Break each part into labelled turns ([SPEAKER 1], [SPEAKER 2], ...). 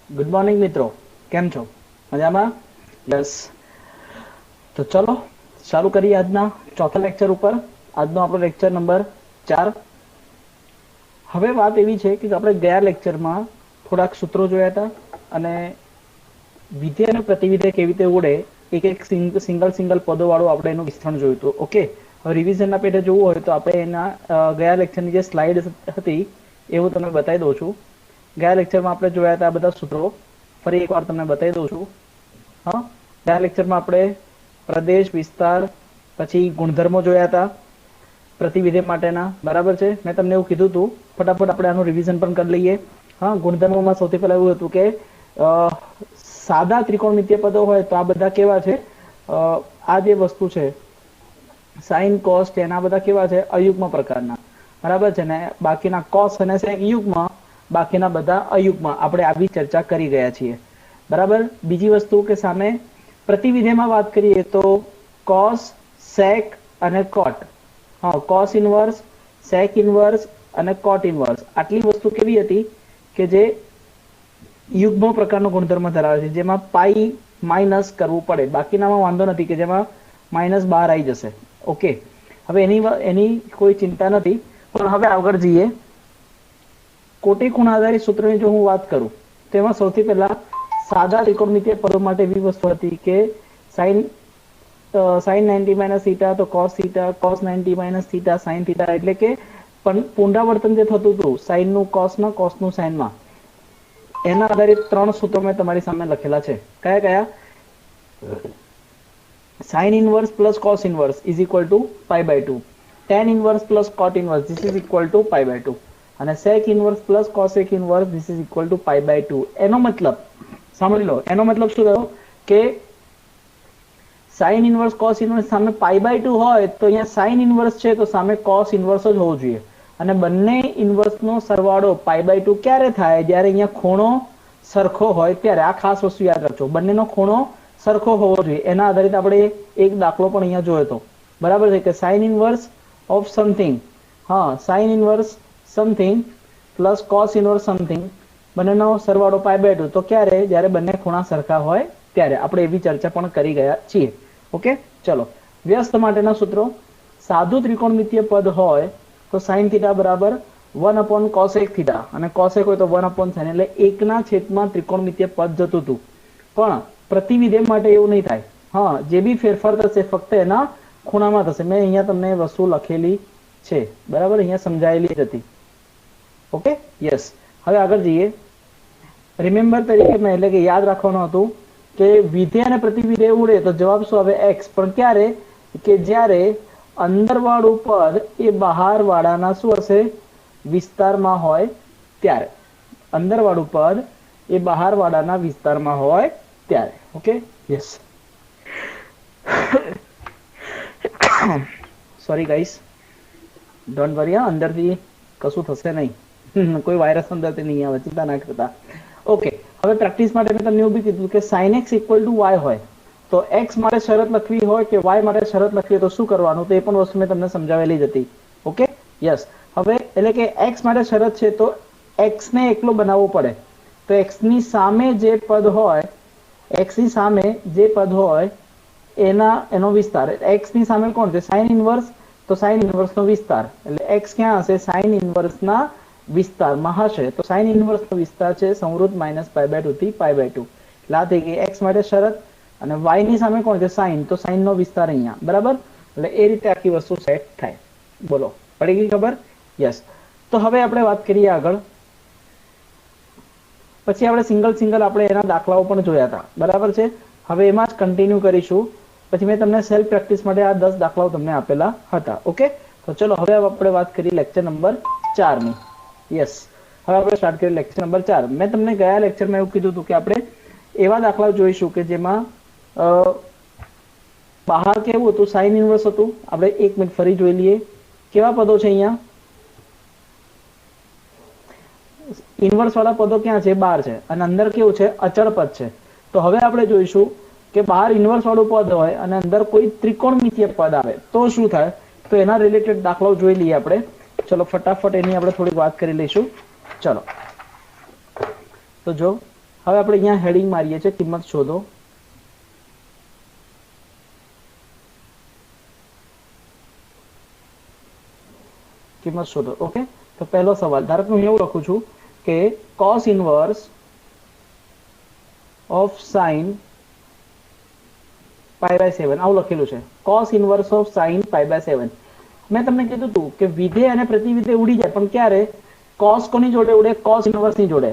[SPEAKER 1] Good morning મિત્રો, કેમ છો? મજામાં? યસ. તો ચલો ચાલુ કરીએ આજના ચોથા લેક્ચર ઉપર. આજનો આપણો લેક્ચર નંબર 4. હવે વાત એવી છે કે આપણે ગયા લેક્ચરમાં થોડાક સૂત્રો જોયા હતા અને વિધેય અને પ્રતિવિધેય કેવી રીતે ઉડે એક સિંગલ પદો વાળું આપણે એનું વિસ્તરણ જોયું હતું. ઓકે, હવે રિવિઝનના પેટે જોવું હોય તો આપણે એના ગયા લેક્ચરની જે સ્લાઇડ હતી એ હું તમને બતાવી દઉં છું. ગયા લેક્ચરમાં આપણે જોયા હતા બધા સૂત્રો, ફરી એકવાર તમને બતાવી દઉં છું. હા, ગયા લેક્ચરમાં આપણે પ્રદેશ, વિસ્તાર, પછી ગુણધર્મો જોયા હતા પ્રતિવિધેય માટેના, બરાબર છે. મેં તમને એવું કીધું હતું, ફટાફટ આપણે આનું રિવિઝન પણ કરી લઈએ. હા, ગુણધર્મોમાં સૌથી પહેલા એવું હતું કે સાદા ત્રિકોણમિતીય પદો હોય તો આ બધા કેવા છે, આ જે વસ્તુ છે સાઇન, કોસ, ટેન, આ બધા કેવા છે, અયુગ્મ પ્રકારના, બરાબર છે ને. બાકીના કોસ અને સેક યુગ્મ, બાકીના બધા અયુગ્મ. આપણે આવી ચર્ચા કરી ગયા છીએ, બરાબર. બીજી વસ્તુ કે સામે પ્રતિવિધેયમાં વાત કરીએ તો કોસ, સેક અને કોટ. હા, કોસ ઇનવર્સ, સેક ઇનવર્સ અને કોટ ઇનવર્સ, આટલી વસ્તુ કેવી હતી કે જે યુગ્મ પ્રકારનો ગુણધર્મ ધરાવે છે, જેમાં પાઈ માઇનસ કરવું પડે. બાકીનામાં વાંધો નથી કે જેમાં માઇનસ બહાર આવી જશે. ઓકે, હવે એની કોઈ ચિંતા નથી. પણ હવે આગળ જઈએ. કોટી ખૂણા આધારિત સૂત્રની જો હું વાત કરું તેમાં સૌથી પહેલા સાદા ત્રિકોણમિતીય પદો માટે એવી વસ્તુ હતી કે સાઇન 90 માઇનસ થીટા તો cos theta, cos 90 minus theta sine theta. એટલે કે પણ પુનરાવર્તન જે થતું હતું સાઇનનું કોસમાં, કોસનું સાઇનમાં, એના આધારિત 3 સૂત્રો મેં તમારી સામે લખેલા છે. કયા કયા? Sine inverse plus cos inverse is equal to π/2, tan inverse plus cot inverse this is equal to π/2, અને sec inverse plus cosec inverse this is equal to π/2. એનો મતલબ સાંભળી લો, એનો મતલબ શું થયો કે સાઇન ઇનવર્સ કોસ ઇનવર્સ સામે π/2 હોય તો અહીંયા સાઇન ઇનવર્સ છે તો સામે કોસ ઇનવર્સ જ હોવું જોઈએ. અને બંને ઇનવર્સનો સરવાળો π/2 ક્યારે થાય? જ્યારે અહીંયા ખૂણો સરખો હોય ત્યારે. આ ખાસ વસ્તુ યાદ રાખજો, બંનેનો ખૂણો સરખો હોવો જોઈએ. એના આધારિત આપણે એક દાખલો પણ અહીંયા જોયો હતો, બરાબર છે, કે સાઇન ઇનવર્સ ઓફ સમથિંગ, હા, sine inverse something plus cos inverse something, બંનેનો સરવાળો π/2. તો ક્યારે? જ્યારે બંને ખૂણા સરખા હોય ત્યારે. આપણે એવી ચર્ચા પણ કરી ગયા છીએ. ઓકે, ચલો. વ્યસ્ત માટેના સૂત્રો. સાદું ત્રિકોણમિતીય પદ હોય તો સાઇન થીટા બરાબર 1 cosec થીટા, અને કોસેક હોય તો 1 sin, એટલે 1/3 ત્રિકોણમિતીય પદ જતું હતું. પણ પ્રતિવિધેય માટે એવું નહીં થાય. હા, જે બી ફેરફાર થશે ફક્ત એના ખૂણામાં થશે. મેં અહીંયા તમને વસ્તુ લખેલી છે, બરાબર, અહીંયા સમજાયેલી જ હતી. Okay, yes. હવે આગળ જઈએ. રિમેમ્બર તરીકે મેં, એટલે કે યાદ રાખવાનું હતું કે વિધેય અને પ્રતિવિધેય ઉડે તો જવાબ શું આવે? એક્સ. પણ ક્યારે? કે જ્યારે અંદરવાળું પદ એ બહારવાળાના શું હશે? વિસ્તારમાં હોય ત્યારે. અંદરવાળું પદ એ બહારવાળાના વિસ્તારમાં હોય ત્યારે. Okay, yes. Sorry guys, don't worry, અંદરથી કશું થશે નહીં, કોઈ વાયરસ અંદરથી નહીં આવે, ચિંતા ના કરતા. ઓકે, હવે પ્રેક્ટિસ માટે મેં તમને એવું બી કીધું કે sin x equal to y હોય તો x માટે શરત લખવી હોય કે y માટે શરત લખવી તો શું કરવાનું, તો એ પણ વસ્તુ મેં તમને સમજાવેલી જ હતી. Okay, yes. હવે એટલે કે x માટે શરત છે તો x ને એકલો બનાવવો પડે. તો x ની સામે જે પદ હોય, x ની સામે જે પદ હોય એનો વિસ્તાર. x ની સામે કોણ છે? sin inverse. તો sin ઇનવર્સનો વિસ્તાર, એટલે x ક્યાં હશે? sin ઇનવર્સના વિસ્તારમાં હશે. તો sin ઇનવર્સનો વિસ્તાર છે સંવૃત -π/2 થી π/2. એટલે આ થઈ ગઈ x માટે શરત. અને y ની સામે કોણ છે? sin. તો sin નો વિસ્તાર અહીંયા, બરાબર. એટલે એ રીતે આખી વસ્તુ સેટ થાય. બોલો, પડી ગઈ ખબર? યસ. તો હવે આપણે વાત કરીએ આગળ. પછી આપણે સિંગલ આપણે એના દાખલાઓ પણ જોયા હતા, બરાબર છે. હવે એમાં જ કન્ટિન્યુ કરીશું. પછી મેં તમને સેલ્ફ પ્રેક્ટિસ માટે આ 10 દાખલાઓ તમને આપેલા હતા. ઓકે, તો ચલો હવે આપણે વાત કરીએ લેક્ચર નંબર 4 ની. યસ, હવે આપણે સ્ટાર્ટ કરીએ લેક્ચર નંબર 4. મેં તમને ગયા લેક્ચરમાં એવું કીધું હતું કે આપણે એવા દાખલાઓ જોઈશું કે જેમાં બહાર કેવું હતું? સાઇન ઇનવર્સ હતું. આપણે 1 મિનિટ ફરી જોઈ લઈએ કેવા પદો છે અહીંયા. ઇનવર્સ વાળા પદો ક્યાં છે? બહાર છે. અને અંદર કેવું છે? અચળ પદ છે. તો હવે આપણે જોઈશું કે બહાર ઇનવર્સ વાળું પદ હોય અને અંદર કોઈ ત્રિકોણમિતીય પદ આવે તો શું થાય. તો એના રિલેટેડ દાખલાઓ જોઈ લઈએ આપણે. ચલો ફટાફટ એની આપણે થોડીક વાત કરી લઈશું. ચલો, તો જો હવે આપણે અહીંયા હેડિંગ મારીએ છીએ કિંમત શોધો. કિંમત શોધો. ઓકે, તો પહેલો સવાલ, ધારો કે હું એવું લખું છું કે cos inverse of sin pi by 7 આવું લખેલું છે. cos inverse of sin pi by 7. મેં તમને કીધું હતું કે વિધેય અને પ્રતિવિધેય ઉડી જાય, પણ ક્યારે? cos કોની જોડે ઉડે? cos ઇનવર્સ ની જોડે.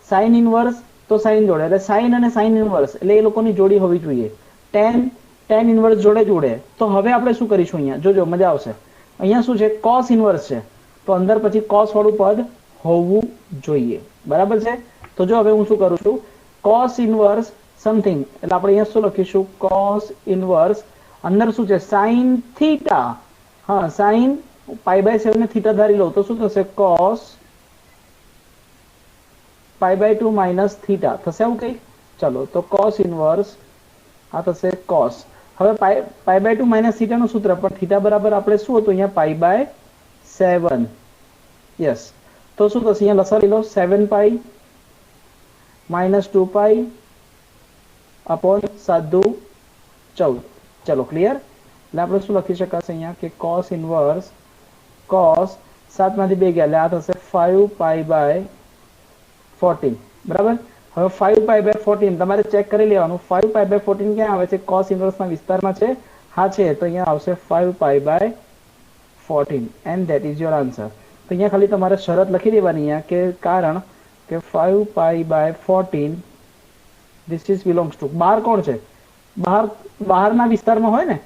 [SPEAKER 1] sin ઇનવર્સ તો sin જોડે, એટલે sin અને sin ઇનવર્સ એટલે એ લોકોની જોડી હોવી જોઈએ. tan ઇનવર્સ જોડે જ ઉડે. તો હવે આપણે શું કરીશું? અહીંયા જોજો, મજા આવશે. અહીંયા શું છે? cos ઇનવર્સ છે, તો અંદર પછી cos વાળું પદ હોવું જોઈએ. બરાબર છે? તો જો હવે હું શું કરું છું, cos ઇનવર્સ સમથિંગ, એટલે આપણે અહીંયા શું લખીશું? cos ઇનવર્સ અંદર શું છે? sin થીટા. હા, sin પાઈ બાય 7 ને થીટા ધારી લો તો શું થશે? cos pi by 2 minus theta થશે. આવું કઈ? ચલો, તો cos ઇનવર્સ આ થશે cos. હવે પાઈ બાય 2 માઇનસ થીટા નું સૂત્ર, પણ થીટા બરાબર આપણે શું હતું અહીંયા? Pi by 7. યસ, તો શું થશે? અહીંયા લસાડી લો, 7 પાઈ માઇનસ 2 પાઈ अपॉन 7 दू 14. चलो क्लियर. એટલે આપણે શું લખી શકાશે અહીંયા કે cos ઇનવર્સ cos 7 માંથી 2 ગયા એટલે આ થશે 5 પાઈ બાય 14. બરાબર. હવે 5 પાઈ બાય 14 તમારે ચેક કરી લેવાનું. 5 પાઈ બાય 14 ક્યાં આવે છે? cos ઇનવર્સના વિસ્તારમાં છે. હા છે, તો અહીંયા આવશે 5 pi by 14 and that is your answer. તો અહીંયા ખાલી તમારે શરત લખી દેવાની અહીંયા કે કારણ કે 5 pi by 14 this is belongs to, બહાર કોણ છે? બહારના વિસ્તારમાં હોય ને,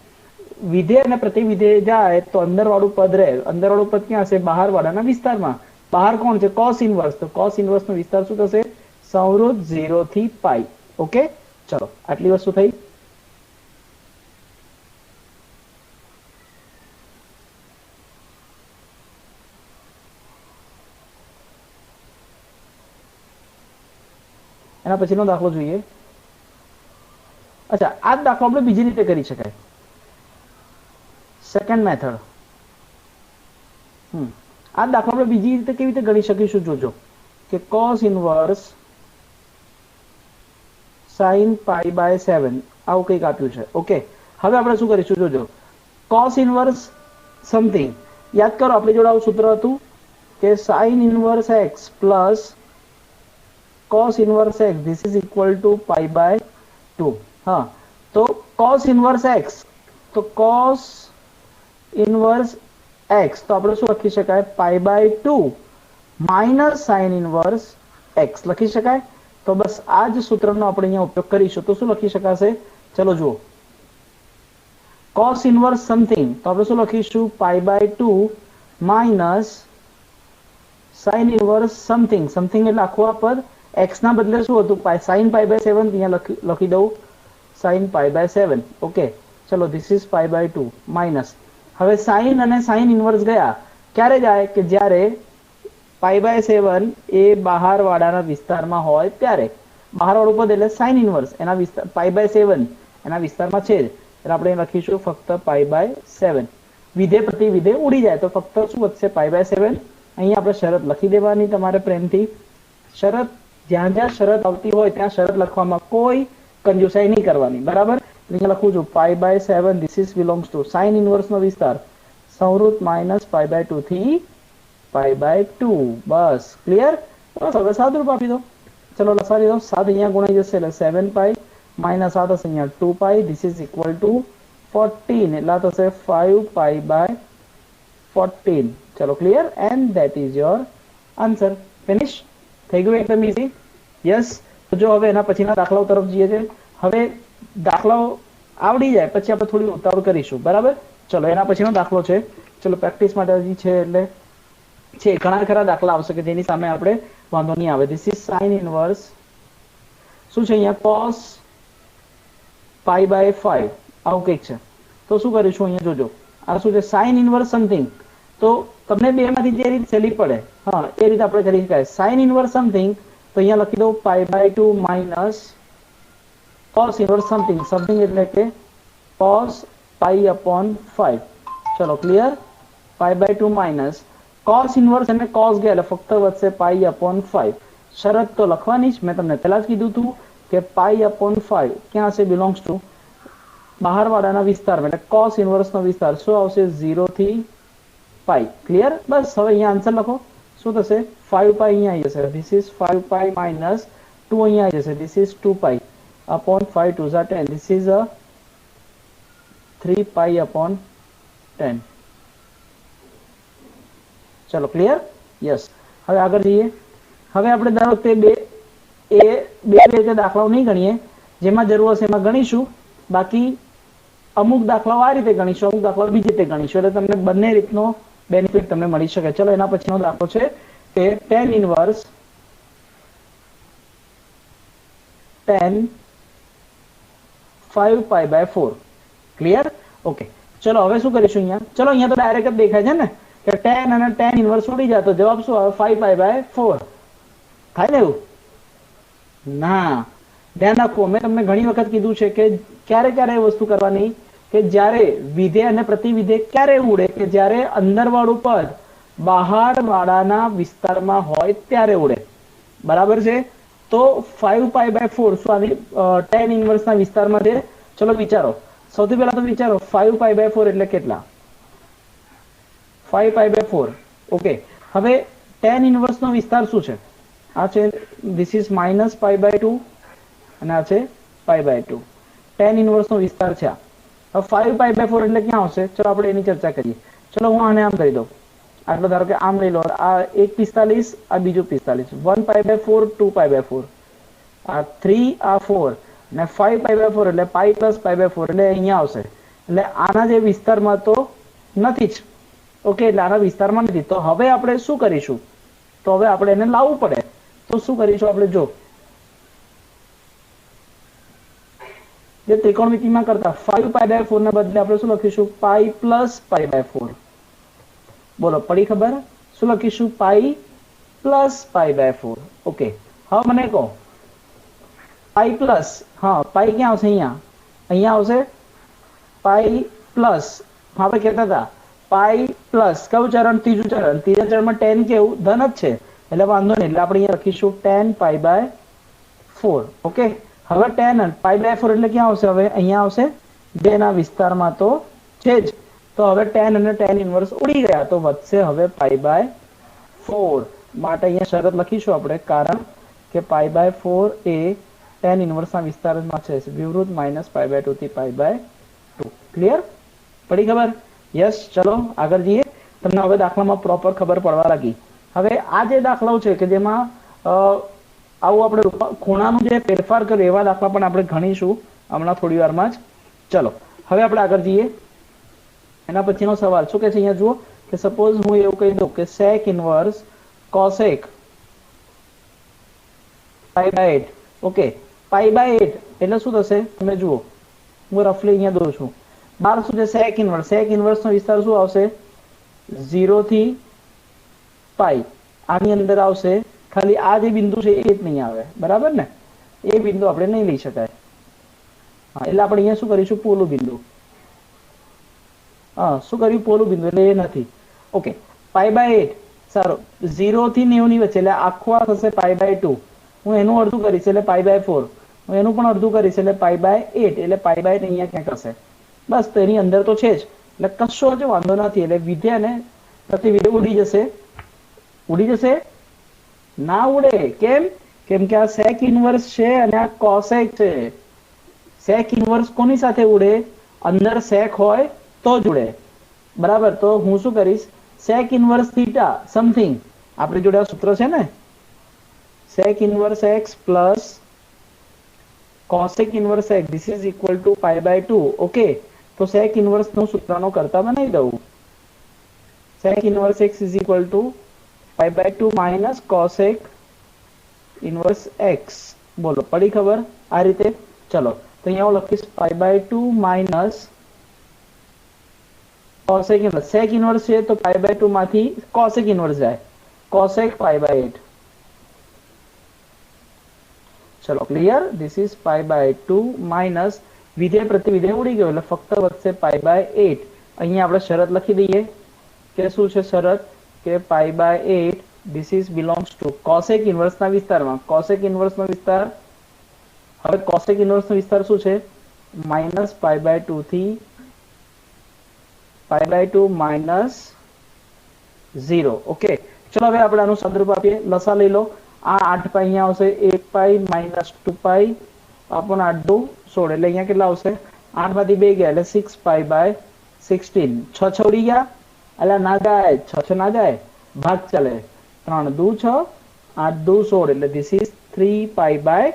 [SPEAKER 1] વિધેય અને પ્રતિવિધેય જાય તો અંદર વાળું પદ રહે. અંદર વાળું પદ ક્યાં હશે? બહાર વાળાના વિસ્તારમાં. બહાર કોણ છે? cos inverse. તો cos ઇનવર્સ નો વિસ્તાર શું થશે? સંવૃત 0 થી પાઈ. ઓકે, ચલો આટલી વસ્તુ થઈ. એના પછીનો દાખલો જોઈએ. અચ્છા, આ દાખલો આપણે બીજી રીતે કરી શકાય. Second method. આ દાખલો આપણે બીજી રીતે કેવી રીતે ગણી શકીશું? જોજો કે cos inverse sin pi by 7 આવું કંઈક આપ્યું છે. ઓકે, હવે આપણે શું કરીશું? જોજો, cos ઇનવર્સ સમથિંગ યાદ કરો, આપણી જોડે આવું સૂત્ર હતું કે sin inverse x plus cos inverse x this is equal to pi by 2. હા, તો cos ઇનવર્સ x, તો cos ઇનવર્સ x તો આપણે શું લખી શકાય? Pi by 2 minus sin inverse x લખી શકાય. તો બસ આ જ સૂત્રનો આપણે અહીંયા ઉપયોગ કરીશું. તો શું લખી શકાશે? ચલો જુઓ, cos ઇનવર્સ સમથિંગ તો આપણે શું લખીશું? Pi by 2 minus sin inverse something. Something એટલે આખું આ પદ. x ના બદલે શું હતું? sin pi by 7. અહીંયા લખી દઉં sin પાઈ બાય 7. ઓકે, ચલો this is pi by 2 minus. હવે sin અને sin ઇનવર્સ ગયા ક્યારે જાય? કે જ્યારે પાઈ બાય 7 એ બહાર વાળાના વિસ્તારમાં હોય ત્યારે. બહાર વાળું પદ એટલે sin ઇનવર્સ, એના વિસ્તાર પાઈ બાય 7 એના વિસ્તારમાં છે જ, એટલે આપણે લખીશું ફક્ત પાઈ બાય 7. વિધેય પ્રતિવિધેય ઉડી જાય તો ફક્ત શું વધશે? Pi by 7. અહીંયા આપણે શરત લખી દેવાની તમારે પ્રેમથી. શરત જ્યાં જ્યાં શરત આવતી હોય ત્યાં શરત લખવામાં કોઈ કંજુસાઈ નહીં કરવાની. બરાબર. અહીંયા લખું છું pi by 7 this is belongs to sin inverse નો વિસ્તાર સંવૃત માઇનસ પાઈ બાય 2 થી પાઈ બાય 2. Bus clear. બસ હવે સાદુરૂપ આપી દો. ચલો લસાડી દો. 7 અહીંયા ગુણાઈ જશે એટલે 7 પાઈ માઇનસ આ થશે અહીંયા 2 પાઈ ધીસ ઇઝ ઇક્વલ ટુ 14 એટલે આ થશે 5 પાઈ બાય 14. ચલો clear and that is your answer. Finish થઈ ગયું એકદમ ઈઝી. યસ. તો જો હવે એના પછીના દાખલાઓ તરફ જઈએ છે. હવે દાખલાઓ આવડી જાય પછી આપણે થોડી ઉતાવળ કરીશું. બરાબર. ચલો એના પછીનો દાખલો છે. ચલો પ્રેક્ટિસ માટે હજી છે એટલે છે ઘણા ખરા દાખલા આવશે કે જેની સામે આપણે વાંધો નહીં આવે. ધીસ ઇઝ sin ઇનવર્સ શું છે અહીંયા? cos પાઈ બાય 5 આવું કંઈક છે. તો શું કરીશું અહીંયા? જોજો, આ શું છે? sin inverse something. તો તમને બે માંથી જે રીત સહેલી પડે હા એ રીતે આપણે કરી શકાય. sin ઇનવર્સ સમથિંગ તો અહીંયા લખી દઉં pi by 2 minus cos inverse something. Something એટલે કે cos પાઈ અપોન 5. ચલો clear. Pi by 2 minus cos inverse અને cos ગયા એટલે ફક્ત વધશે પાઈ અપોન 5. શરત તો લખવાની જ, મેં તમને પહેલા જ કીધું હતું કે પાઈ અપોન 5 ક્યાં છે, બિલોંગ્સ ટુ બહારવાળાના વિસ્તારમાં, એટલે કોસ ઇન્વર્સનો વિસ્તાર શું આવશે 0 થી પાઈ. ક્લિયર? બસ હવે અહીંયા આન્સર લખો. શું થશે? 5 પાઈ અહીંયા આવી જશે. ધીસ ઇઝ 5 પાઈ માઇનસ 2 અહીંયા આવી જશે. This is 2 pi upon 5 2s are 10. This is a 3 pi upon 10. ચલો ક્લિયર? યસ. હવે આગળ જઈએ. હવે આપણે દર વખતે બે રીતે દાખલાઓ નહીં ગણીએ, જેમાં જરૂર હશે એમાં ગણીશું. બાકી અમુક દાખલાઓ આ રીતે ગણીશું, અમુક દાખલાઓ બીજી રીતે ગણીશું, એટલે તમને બંને રીતનો બેનિફિટ તમને મળી શકે. ચલો એના પછીનો દાખલો છે કે tan inverse 5 pi by 4. Clear? Okay. ચલો હવે શું કરીશું અહીંયા? ચલો અહીંયા તો ડાયરેક્ટ જ દેખાય છે ને કે tan અને tan ઇન્વર્સ ઉડી જાય તો જવાબ શું આવે? 5 પાઈ બાય 4 થાય ને? એવું ના, ધ્યાન રાખો. મેં તમને ઘણી વખત કીધું છે કે ક્યારે ક્યારે એ વસ્તુ કરવાની કે જ્યારે વિધેય અને પ્રતિવિધેય ક્યારે ઉડે કે જ્યારે અંદરવાળું પદ બહારવાળાના વિસ્તારમાં હોય ત્યારે ઉડે. બરાબર છે? તો 5 પાઈ બાય 4 શું આની tan ઇન્વર્સના વિસ્તારમાં છે? ચલો વિચારો. સૌથી પહેલા તો વિચારો 5 પાઈ બાય 4 એટલે કેટલા? 5 પાઈ બાય 4. ઓકે. હવે tan ઇન્વર્સનો વિસ્તાર શું છે? આ છે, this is minus pi by 2 અને આ છે પાઈ બાય 2. tan ઇન્વર્સનો વિસ્તાર છે આ. હવે 5 પાઈ બાય 4 એટલે ક્યાં આવશે? ચલો આપણે એની ચર્ચા કરીએ. ચલો હું આને આમ કરી દઉં. આટલો ધારો કે આમ લઈ લો. આ એક 45, આ બીજું 45. 1 પાઈ બાય 4, 2 પાઈ બાય 4, આ 3, આ 4 અને 5 પાઈ બાય 4 એટલે પાઈ પ્લસ પાઈ બાય 4 એટલે અહીંયા આવશે. એટલે આના જે વિસ્તારમાં તો નથી જ. ઓકે, એટલે આના વિસ્તારમાં નથી. તો હવે આપણે શું કરીશું? તો હવે આપણે એને લાવવું પડે. તો શું કરીશું આપણે? જો જે ત્રિકોણમિતિમાં કરતા 5 પાઈ બાય 4 ના બદલે આપણે શું લખીશું? Pi plus pi by 4. બોલો, પડી ખબર? શું લખીશું? Pi plus pi by 4. Okay. હવે મને કહો પાઈ પ્લસ, હા પાઈ ક્યાં આવશે? અહીંયા આવશે પાઈ પ્લસ. આપણે કહેતા હતા પાઈ પ્લસ કયું ચરણ? ત્રીજું ચરણ. ત્રીજા ચરણમાં tan કેવું? ધન જ છે, એટલે વાંધો નહીં. એટલે આપણે અહીંયા લખીશું tan પાઈ બાય 4. ઓકે. હવે tan પાઈ બાય 4 એટલે ક્યાં આવશે? હવે અહીંયા આવશે, જેના વિસ્તારમાં તો છે જ. તો હવે tan અને tan ઇન્વર્સ ઉડી ગયા તો વધશે હવે પાઈ બાય 4. માટે અહીંયા શરત લખીશું આપણે, કારણ કે પાઈ બાય 4 એ tan ઇન્વર્સના વિસ્તારમાં છે. વિવૃત માઇનસ પાઈ બાય 2 થી પાઈ બાય 2. ક્લિયર? પડી ખબર? યસ. ચલો આગળ જઈએ. તમને હવે દાખલામાં પ્રોપર ખબર પડવા લાગી. હવે આ જે દાખલાઓ છે કે જેમાં આવું આપણે ખૂણાનું જે ફેરફાર કર્યો એવા દાખલા પણ આપણે ગણીશું હમણાં થોડી વારમાં જ. ચલો હવે આપણે આગળ જઈએ. એના પછીનો સવાલ શું કે છે? અહીંયા જુઓ કે સપોઝ હું એવું કહી દઉં કે sec inverse cosec pi by 8. Okay. Pi by 8 એટલે શું થશે? તમે જુઓ, હું રફલી અહીંયા દોરું છું. બાર શું છે? sec inverse. sec ઇન્વર્સનો વિસ્તાર શું આવશે? 0 થી પાઈ. આની અંદર આવશે ખાલી આ જે બિંદુ છે એ જ નહીં આવે. બરાબર ને? એ બિંદુ આપણે નહીં લઈ શકાય. હા, એટલે આપણે અહીંયા શું કરીશું? પોલું બિંદુ. હા, શું કર્યું? પોલું બિંદુ, એટલે એ નથી. ઓકે. Pi by 8. સારું. 0 થી 90 ની વચ્ચે એટલે આખું આ થશે પાઈ બાય 2. હું એનું અડધું કરીશ એટલે પાઈ બાય 4. હું એનું પણ અડધું કરીશ એટલે પાઈ બાય 8. એટલે પાઈ બાય અહીંયા ક્યાંક હશે. બસ, તો એની અંદર તો છે જ, એટલે કશો જ વાંધો નથી. એટલે વિધેય અને પ્રતિવિધેય ઉડી જશે. ઉડી જશે? ના ઉડે. કેમ? કેમ કે આ sec ઇન્વર્સ છે અને આ cosec છે. sec ઇન્વર્સ કોની સાથે ઉડે? અંદર sec હોય તો જ ઉડે. બરાબર? તો હું શું કરીશ? sec ઇન્વર્સ થીટા સમથિંગ, આપણી જોડે આ સૂત્ર છે ને, sec inverse x plus cosec inverse x, this is equal to pi by 2. Okay. તો sec ઇન્વર્સ નું સૂત્રનો કરતા બનાવી દઉં. sec inverse x is equal to pi by 2 minus cosec inverse x. બોલો, પડી ખબર? આ રીતે. ચલો તો અહીંયા હું લખીશ pi by 2 minus cosec inverse. sec inverse છે તો પાઈ બાય 2 માંથી cosec ઇન્વર્સ જાય, cosec પાઈ બાય 8. ચલો clear? This is pi by 2 minus વિધેય પ્રતિવિધેય ઉડી ગયો એટલે ફક્ત વધશે પાઈ બાય 8. અહીંયા આપણે શરત લખી દઈએ કે શું છે શરત? કે pi by 8 this is belongs to cosec ઇન્વર્સના વિસ્તારમાં. કોસેક ઇન્વર્સનો વિસ્તાર, હવે કોસેક ઇન્વર્સનો વિસ્તાર શું છે? માઇનસ પાઈ બાય 2 થી પાઈ બાય 2 માઇનસ 0. ઓકે, ચલો હવે આપણે આનું સાદુરૂપ આપીએ. લસા લઈ લો. આ 8 પાઈ અહીંયા આવશે, 1 પાઈ માઇનસ 2 પાઈ આપણ 8 2 16, એટલે અહીંયા કેટલા આવશે? 8 માંથી 2 ગયા એટલે 6 પાઈ બાય 16. 6 6 ઉડી ગયા, એટલે ના જાય, 6 6 ના જાય, ભાગ ચાલે. 3 2 6, 8 2 16, એટલે ધીસ ઇઝ 3 પાઈ બાય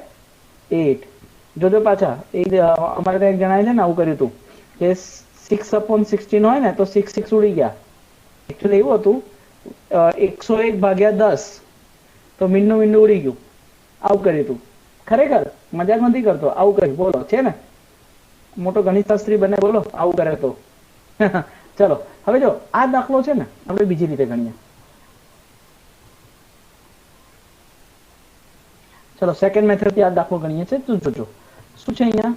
[SPEAKER 1] 8. જોજો પાછા અમારે ત્યાં એક જણાએ છે ને આવું કર્યું હતું કે 6/16 હોય ને તો 6 6 ઉડી ગયા. એકચ્યુઅલી એવું હતું 101 ભાગ્યા 10 તો મીંડું મીંડું ઉડી ગયું. આવું કર્યું હતું. ખરેખર મજાક નથી કરતો, આવું કર્યું. બોલો, છે ને મોટો ગણિતશાસ્ત્રી બને, બોલો આવું કરે તો. ચલો હવે જો આ દાખલો છે ને આપણે બીજી રીતે ગણીએ. ચલો સેકન્ડ મેથડ થી આ દાખલો ગણીએ છીએ. તું જોજો શું છે અહીંયા?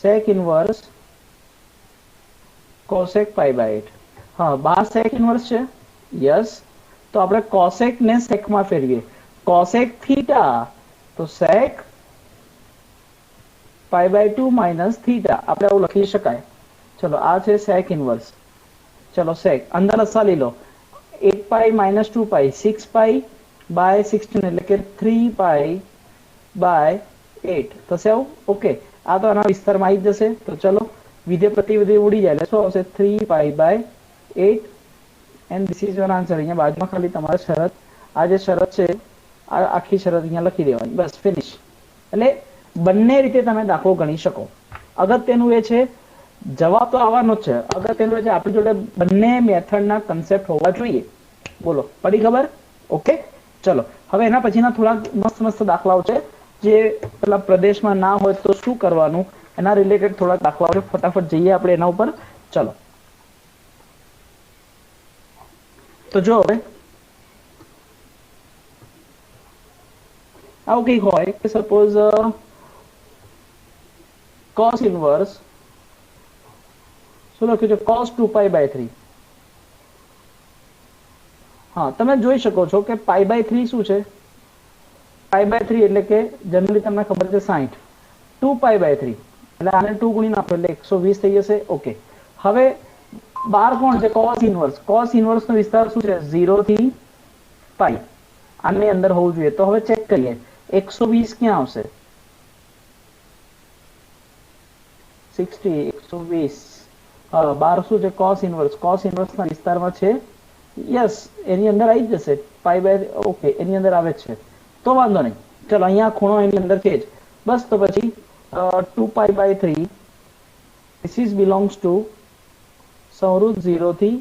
[SPEAKER 1] સેક ઇનવર્સ કોસેક પાઈ બાય 8. હા, 12 સેક ઇનવર્સ છે. યસ, તો આપણે કોસેક ને સેક માં ફેરવીએ. કોસેક થીટા તો સેક પાઈ બાય 2 માઇનસ થીટા, આપણે આવું લખી શકાય. ચલો આ છે સેક ઇનવર્સ. ચલો સેક અંદર લસા લઈ લો. 8 પાઈ માઇનસ 2 પાઈ 6 પાઈ બાય 16, એટલે કે 3 પાઈ બાય 8 થશે આવું. ઓકે, આ તો આના વિસ્તારમાં આવી જશે. તો ચલો વિધેય પ્રતિવિધેય ઉડી જાય એટલે શું આવશે? 3 pi by 8 and this is your answer. અહીંયા બાજુમાં ખાલી તમારે શરત, આ જે શરત છે આ આખી શરત અહીંયા લખી દેવાની, બસ ફિનિશ. એટલે બંને રીતે તમે દાખલો ગણી શકો. અગત્યનું એ છે જવાબ તો આવવાનો જ છે. અગત્યનું એ છે આપણી જોડે બંને મેથડના કન્સેપ્ટ હોવા જોઈએ. બોલો, પડી ખબર? ઓકે, ચલો હવે એના પછીના થોડા મસ્ત મસ્ત દાખલાઓ છે જે પેલા પ્રદેશમાં ના હોય તો શું કરવાનું, એના રિલેટેડ થોડા દાખલાઓ છે. ફટાફટ જઈએ આપણે એના ઉપર. ચલો તો જો હવે આવું કંઈક હોય કે સપોઝ cos ઇનવર્સ શું લખ્યું છે? cos 2 pi by 3. હા, તમે જોઈ શકો છો કે પાઈ બાય 3 શું છે? પાઈ બાય 3 એટલે કે જનરલી તમને ખબર છે 60. 2 પાઈ બાય 3 એટલે આને 2 ગુણી નાખો એટલે 120 થઈ જશે. ઓકે, હવે 12 કોણ છે? cos inverse. cos ઇનવર્સ નો વિસ્તાર શું છે? 0 થી પાઈ. આની અંદર હોવું જોઈએ. તો હવે ચેક કરીએ 120 ક્યાં આવશે? 60 120. 12 શું છે? cos inverse. cos ઇનવર્સ ના વિસ્તારમાં છે. યસ, એની અંદર આવી જશે પાઈ બાય. ઓકે, એની અંદર આવે છે તો વાંધો નહીં. ચલો અહીંયા ખૂણો એની અંદર છે જ, બસ. તો પછી 2 pi by 3 this is belongs to સંવૃત 0 થી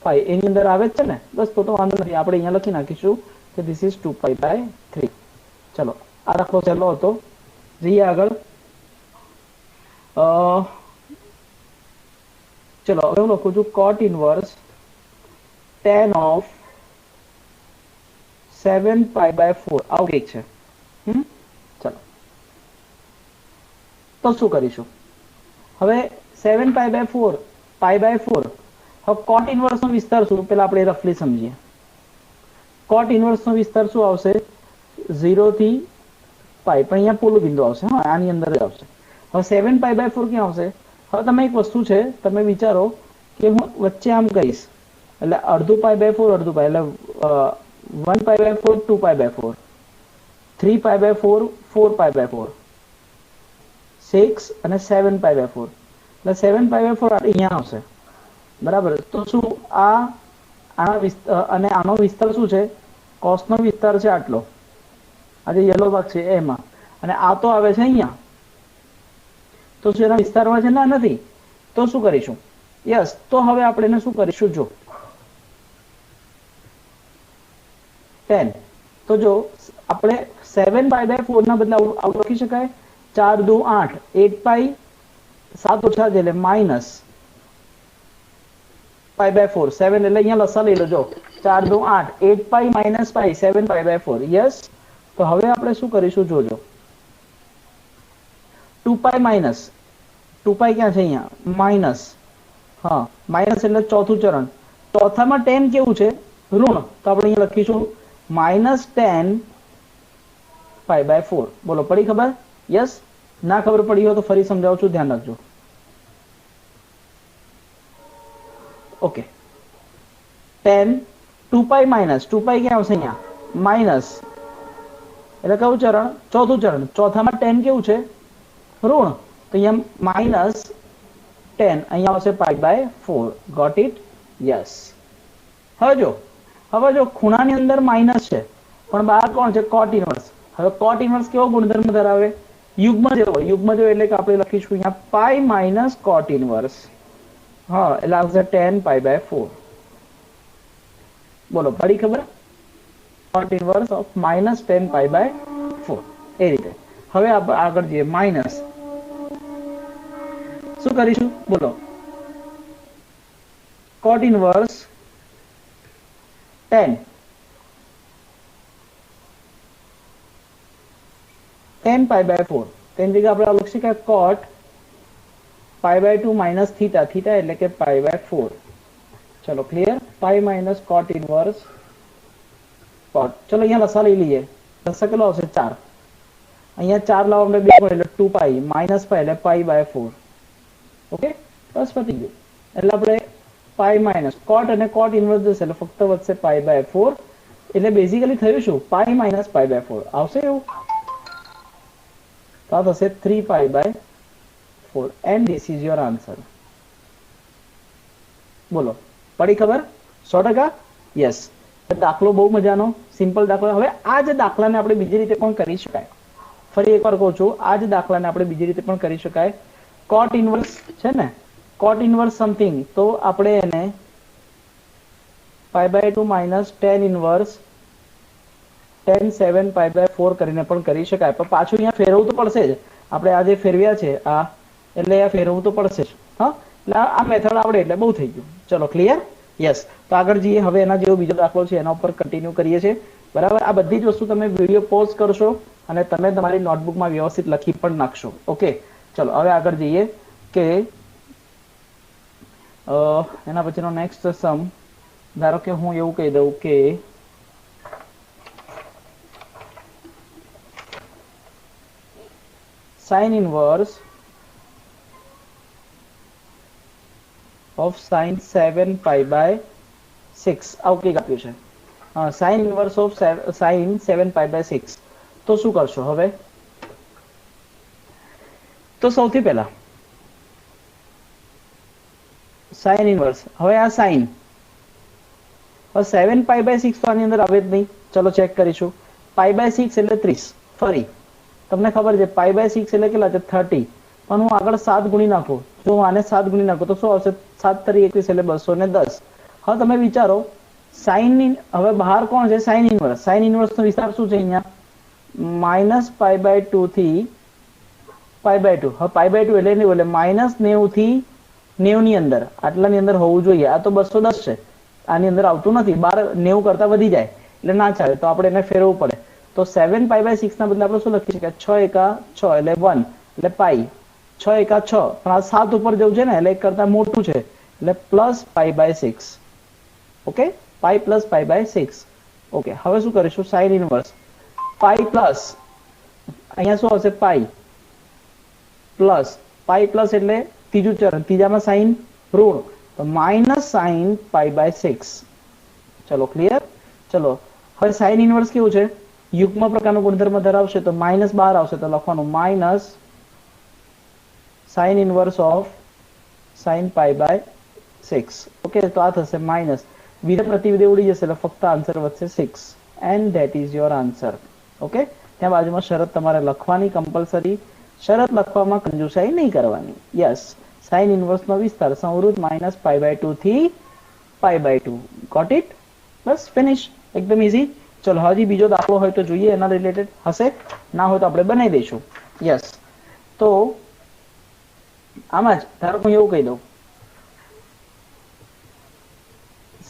[SPEAKER 1] પાઈ, એની અંદર આવે જ છે ને, બસ. તો વાંધો નથી, આપણે અહીંયા લખી નાખીશું કે ધીસ ઇઝ 2 પાઈ બાય 3. ચલો આ દાખલો સહેલો હતો. જઈએ આગળ. ચલો હવે હું લખું છું cot inverse tan of 7 pi by 4. આવું કંઈક છે. ચલો તો શું કરીશું હવે? 7 પાઈ બાય 4, પાઈ બાય 4. હવે cot ઇનવર્સ નો વિસ્તાર શું? પેલા આપણે રફલી સમજીએ. cot ઇનવર્સ નો વિસ્તાર શું આવશે? 0 થી પાઈ, પણ અહીંયા પોલું બિંદુ આવશે. હા, આની અંદર જ આવશે. હવે 7 પાઈ બાય 4 ક્યાં આવશે? હવે તમે એક વસ્તુ છે, તમે વિચારો કે હું વચ્ચે આમ કહીશ એટલે અડધું પાઈ બાય 4 અડધું પાઈ, એટલે 1 pi by 4 2 pi by 4, 3 pi by 4 4 pi by 4, 6 અને 7 પાઈ બાય 4. એટલે 7 પાઈ બાય 4 અહીંયા આવશે. બરાબર? તો શું આના વિસ્તાર અને આનો વિસ્તાર શું છે? cos નો વિસ્તાર છે આટલો, આ જે યલો ભાગ છે એમાં, અને આ તો આવે છે અહીંયા. તો શું એના વિસ્તારમાં છે? ના, નથી. તો શું કરીશું? યસ, તો હવે આપણે એને શું કરીશું? જો 10. તો જો આપણે 7 પાઈ બાય 4 ના બદલે આવું લખી શકાય 4 2 8, 8 પાઈ 7 ઓછા એટલે માઇનસ પાઈ બાય 4. 7 એટલે અહીંયા લસા લઈ લો. જો 4 2 8, 8 પાઈ minus pi 7 pi by 4. Yes, તો હવે આપણે શું કરીશું? જોજો 2 પાઈ માઇનસ 2 પાઈ ક્યાં છે? અહીંયા માઇનસ. હા, માઇનસ એટલે ચોથું ચરણ. ચોથામાં 10 કેવું છે? ઋણ, તો આપણે અહીંયા લખીશું -10 π/4. બોલો પડી ખબર? યસ. ના ખબર પડી હોય તો ફરી સમજાવું છું, ધ્યાન રાખજો. ઓકે 10 2π માઇનસ 2π ક્યાં આવશે? અહીંયા માઇનસ એટલે કયું ચરણ? ચોથું ચરણ. ચોથામાં 10 કેવું છે? ઋણ, તો અહીંયા માઇનસ 10 અહીંયા આવશે π/4. Got it? યસ. હવે જો ખૂણાની અંદર માઇનસ છે પણ બહાર કોણ છે? કોટ ઇનવર્સ. હવે કોટ ઇનવર્સ કેવો ગુણધર્મ ધરાવે? યુગ્મ જેવો. યુગ્મ જેવો એટલે કે આપણે લખીશું અહીંયા પાઈ માઇનસ કોટ ઇનવર્સ. હા, એટલે આવશે 10 π/4. બોલો પડી ખબર? કોટ ઇનવર્સ ઓફ -10 π/4 એ રીતે. હવે આગળ જઈએ. માઇનસ શું કરીશું? બોલો. કોટ ઇનવર્સ 10 π/4. તેની જગ્યાએ આપણે લખીશું કે કોટ π/2 માઇનસ થીટા. થીટા એટલે કે π/4. ચલો clear? Pi minus cot inverse cot. ચલો અહીંયા લસા લઈ લઈએ. લસા કેટલો આવશે? 4. અહીંયા 4 લાવો આપણે 2 એટલે 2π માઇનસ પાઈ એટલે π/4. ઓકે, બસ પતી ગયું. એટલે આપણે પાઈ માઇનસ કોટ અને કોટ ઇનવર્સ જશે એટલે ફક્ત વધશે π/4. એટલે બેઝિકલી થયું શું? પાઈ માઇનસ π/4 આવશે એવું. તો આ થશે 3π/4 and this is your answer. બોલો પડી ખબર? 100%? યસ. દાખલો બહુ મજાનો, સિમ્પલ દાખલો. હવે આ જ દાખલાને આપણે બીજી રીતે પણ કરી શકાય. ફરી એકવાર કહું છું, આ જ દાખલાને આપણે બીજી રીતે પણ કરી શકાય. કોટ ઇનવર્સ છે ને, કોટ ઇનવર્સ સમથિંગ, તો આપણે એને π/2 માઇનસ 10 ઇનવર્સ 10 7 π/4 કરીને પણ કરી શકાય. પણ પાછું અહીંયા ફેરવવું તો પડશે જ. આપણે આ જે ફેરવ્યા છે આ, એટલે આ ફેરવવું તો પડશે જ. હા, એટલે આ મેથડ આવડે એટલે બહુ થઈ ગયું. ચલો ક્લિયર? યસ. તો આગળ જઈએ. હવે એના જેવો બીજો દાખલો છે એના ઉપર કન્ટિન્યુ કરીએ છીએ. બરાબર? આ બધી જ વસ્તુ તમે વિડીયો પોઝ કરશો અને તમે તમારી નોટબુકમાં વ્યવસ્થિત લખી પણ નાખશો. ઓકે, ચલો હવે આગળ જઈએ કે એના પછીનો નેક્સ્ટ સમ. ધારો કે હું એવું કહી દઉં કે sin inverse of sin 7 π/6 આવું કંઈક આપ્યું છે. sin inverse of sin 7 π/6. તો શું કરશો હવે? તો સૌથી પહેલા sin inverse. હવે આ sin 7 π/6 તો આની અંદર આવે જ નહીં. ચલો ચેક કરીશું. π/6 એટલે 30. ફરી તમને ખબર છે π/6 એટલે કેટલા છે? 30. પણ હું આગળ 7 ગુણી નાખું. જો હું આને 7 ગુણી નાખું તો શું આવશે? 7 * 21 એટલે 210. હવે તમે વિચારો સાઇન ની, હવે બહાર કોણ છે? Sine inverse. સાઇન ઇનવર્સ નો વિસ્તાર શું છે? અહીંયા -π/2 થી π/2. હવે π/2 એટલે નહીં, એટલે -90 થી 90 ની અંદર, આટલાની અંદર હોવું જોઈએ. આ તો 210 છે, આની અંદર આવતું નથી. 90 કરતા વધી જાય એટલે ના ચાલે, તો આપણે એને ફેરવવું પડે. તો 7 π/6 ના બદલે આપણે શું લખી શકીએ? 6 એકા 6 એટલે 1 એટલે પાઈ. 6 એકા 6, પણ આ 7 ઉપર જવું છે ને, એટલે 1 કરતા મોટું છે એટલે plus π/6. Okay, pi plus π/6. Okay, હવે શું કરીશું? સાઇન ઇનવર્સ પાઈ પ્લસ, અહીંયા શું આવશે? પાઈ પ્લસ. પાઈ પ્લસ એટલે ત્રીજું ચરણ, ત્રીજામાં સાઇન ઋણ, તો માઇનસ સાઇન π/6. ચલો ક્લિયર? ચલો હવે સાઇન ઇનવર્સ કેવું છે? યુગ્મ પ્રકારનો ગુણધર્મ ધરાવશે, તો માઇનસ બહાર આવશે તો લખવાનું minus sine inverse of sine π/6. Okay, તો આ થશે માઇનસ. વિધેય પ્રતિવિધેય ઉડી જશે એટલે ફક્ત આન્સર વધશે 6 and that is your answer. Okay, ત્યાં બાજુમાં શરત તમારે લખવાની કમ્પલસરી. શરત લખવામાં કંજુસાઈ નહીં કરવાની. યસ, સાઇન ઇનવર્સ નો વિસ્તાર સંવૃત -π/2 થી π/2. Got it? બસ ફિનિશ. એકદમ ઈઝી. ચલો હજી બીજો દાખલો હોય તો જોઈએ, એના રિલેટેડ હશે. ના હોય તો આપણે બનાવી દઈશું. યસ, તો આમાં જ ધારો હું એવું કહી દઉં,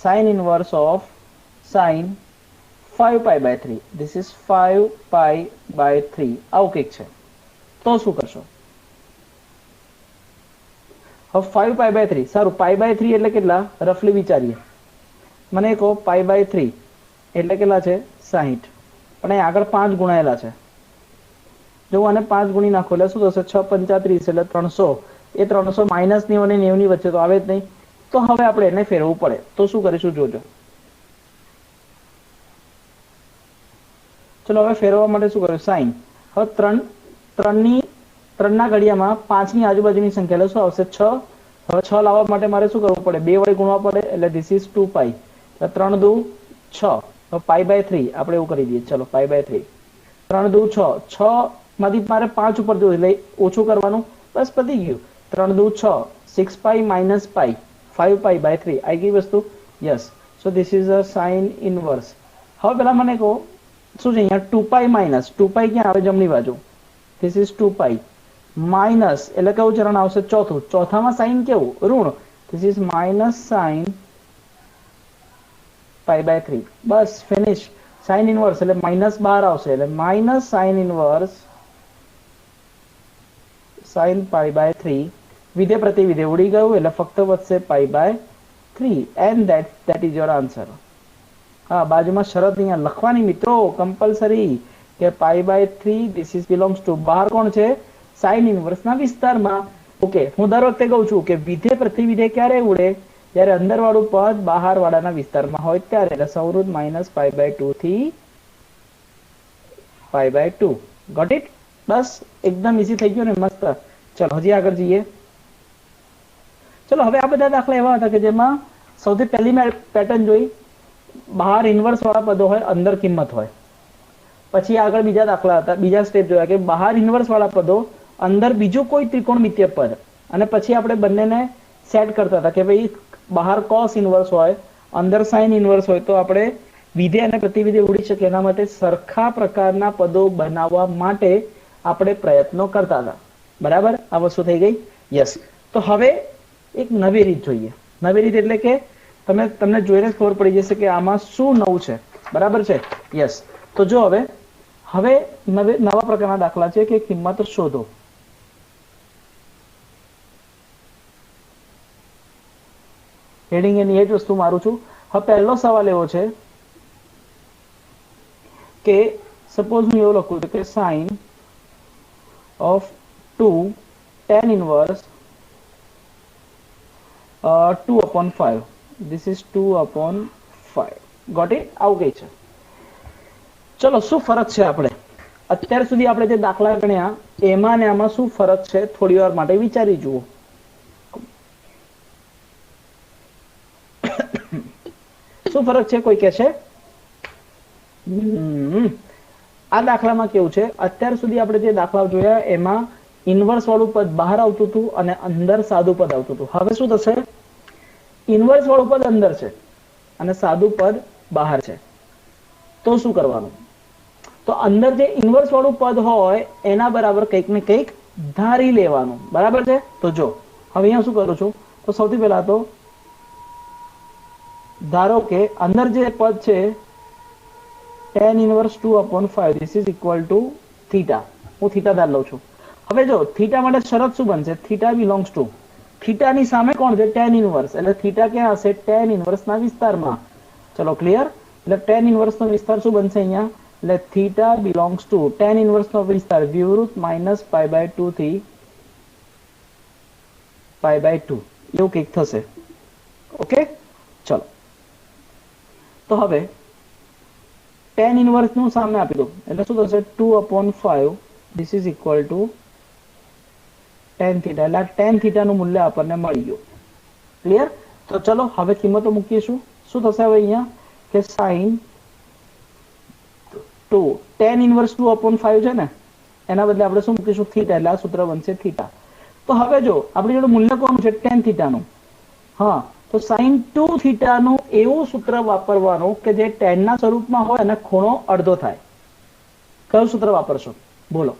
[SPEAKER 1] sin inverse of sin 5π/3. This is 5π/3. આવું કંઈક છે. તો શું કરશો? હવે 5π/3. સારું, π/3 એટલે કેટલા? રફલી વિચારીએ. મને કહો π/3 એટલે કેટલા છે 60, પણ અહીં આગળ 5 ગુણાયેલા છે. જો આને 5 ગુણી નાખો એટલે શું થશે 6 × 5 = 30 એટલે 300. એ 300 -90 અને 90 ની વચ્ચે તો આવે જ નહીં. તો હવે આપણે એને ફેરવવું પડે. તો શું કરીશું જોજો. ચલો હવે ફેરવવા માટે શું કર્યું સાઈન. હવે 3 ના ઘડિયામાં 5 ની આજુબાજુની સંખ્યા એટલે શું આવશે 6. હવે 6 લાવવા માટે મારે શું કરવું પડે 2 વડે ગુણવા પડે એટલે ધીસ ઇઝ 2π. 3 દુ 6. હવે π/3 આપણે એવું કરી દઈએ. ચલો π/3 3 દુ 6. 6 માંથી મારે 5 ઉપર જવું એટલે ઓછું કરવાનું. બસ પતી ગયું. 3 દુ 6 6π - π 5π/3 આવી ગઈ વસ્તુ. Yes. So this is a sine inverse. હવે પેલા મને કહો શું છે અહીંયા 2π - 2π ક્યાં આવે જમણી બાજુ. ધીસ ઇઝ 2π માઇનસ એટલે કયું ચરણ આવશે ચોથું. ચોથામાં સાઇન કેવું ઋણ. This is minus sine π/3. બસ ફિનિશ. સાઇન ઇનવર્સ એટલે માઇનસ બહાર આવશે એટલે માઇનસ સાઇન ઇનવર્સ સાઇન π/3. વિધેય પ્રતિ વિધેય ઉડી ગયું એટલે ફક્ત વધશે π/3 and that is your answer. હા બાજુમાં શરત અહીંયા લખવાની મિત્રો કમ્પલસરી કે π/3 this is belongs to બહાર કોણ છે સાઇન ઇનવર્સ ના વિસ્તારમાં. ઓકે હું દર વખતે કહું છું કે વિધેય પ્રતિ વિધેય ક્યારે ઉડે જ્યારે અંદર વાળું પદ બહાર વાળાના વિસ્તારમાં હોય ત્યારે. એટલે સૌરુદ -π/2 થી π/2. Got it. બસ એકદમ ઈઝી થઈ ગયું ને મસ્ત. ચલો હજી આગળ જઈએ. ચલો હવે આ બધા દાખલા એવા હતા કે જેમાં સૌથી પહેલી મેં પેટર્ન જોઈ બહાર ઇન્વર્સ વાળા પદો હોય અંદર કિંમત હોય. પછી આગળ બીજા દાખલા હતા બીજા સ્ટેપ જોયા કે બહાર ઇન્વર્સ વાળા પદો અંદર બીજું કોઈ ત્રિકોણમિતિય પદ અને પછી આપણે બંનેને સેટ કરતા હતા કે ભાઈ બહાર કોસ ઇન્વર્સ હોય અંદર સાઇન ઇન્વર્સ હોય તો આપણે વિધેય અને પ્રતિવિધેય ઉડી શકે એના માટે સરખા પ્રકારના પદો બનાવવા માટે આપણે પ્રયત્નો કરતા હતા. બરાબર આ વસ્તુ થઈ ગઈ. યસ. તો હવે એક નવી રીત જોઈએ. નવી રીત એટલે કે તમને જોઈને ખબર પડી જશે કે આમાં શું નવું છે. બરાબર છે. યસ. તો જો હવે નવા પ્રકારના દાખલા છે કે કિંમત શોધો. હેડિંગ એની એ જ વસ્તુ મારું છું. હવે પહેલો સવાલ એવો છે કે સપોઝ હું એવું લખું છું કે sine of 2 tan inverse 2/5. This is 2/5. Got it? આવું કઈ છે. ચલો શું ફરક છે આપણે અત્યાર સુધી આપણે જે દાખલા ગણ્યા એમાં ને આમાં શું ફરક છે થોડી વાર માટે વિચારી જુઓ. શું ફરક છે કોઈ કહે છે? આ દાખલામાં કેવું છે અત્યાર સુધી આપણે જે દાખલા જોયા એમાં ઇન્વર્સ વાળું પદ બહાર આવતું હતું અને અંદર સાદું પદ આવતું હતું. હવે શું થશે ઇન્વર્સ વાળું પદ અંદર છે અને સાદું પદ બહાર છે. તો શું કરવાનું? તો અંદર જે ઇન્વર્સ વાળું પદ હોય એના બરાબર કંઈક ને કંઈક ધારી લેવાનું. બરાબર છે. તો જો હવે અહીંયા શું કરું છું તો સૌથી પહેલા તો ધારો કે અંદર જે પદ છે tan inverse 2/5 this is equal to theta. હું થીટા ધાર લઉં છું. હવે જો થીટા માટે શરત શું બનશે થીટા બિલોંગ્સ ટુ થીટા ની સામે કોણ છે tan ઇનવર્સ એટલે થીટા ક્યાં હશે tan ઇનવર્સ ના વિસ્તારમાં. ચલો ક્લિયર. એટલે tan ઇનવર્સ નો વિસ્તાર શું બનશે અહીંયા એટલે theta belongs to tan inverse નો વિસ્તાર વિવૃત -π/2 થી π/2 એવું કંઈક થશે. ઓકે ચલો તો હવે tan ઇનવર્સ નું સામે આપી દો એટલે શું થશે 2/5 this is equal to tan theta. એટલે tan થીટા નું મૂલ્ય આપણને મળી ગયું. ક્લિયર. તો ચલો હવે કિંમતો મૂકીશું. શું થશે હવે અહીંયા કે sin 2 tan ઇનવર્સ 2/5 છે ને એના બદલે આપણે શું મૂકીશું થીટા. એટલે આ સૂત્ર બનશે થીટા. તો હવે જો આપણી જોડે મૂલ્ય કોનું છે tan થીટાનું. હા તો sin 2 થીટાનું એવું સૂત્ર વાપરવાનું કે જે tan ના સ્વરૂપમાં હોય અને ખૂણો અડધો થાય. કયું સૂત્ર વાપરશો બોલો?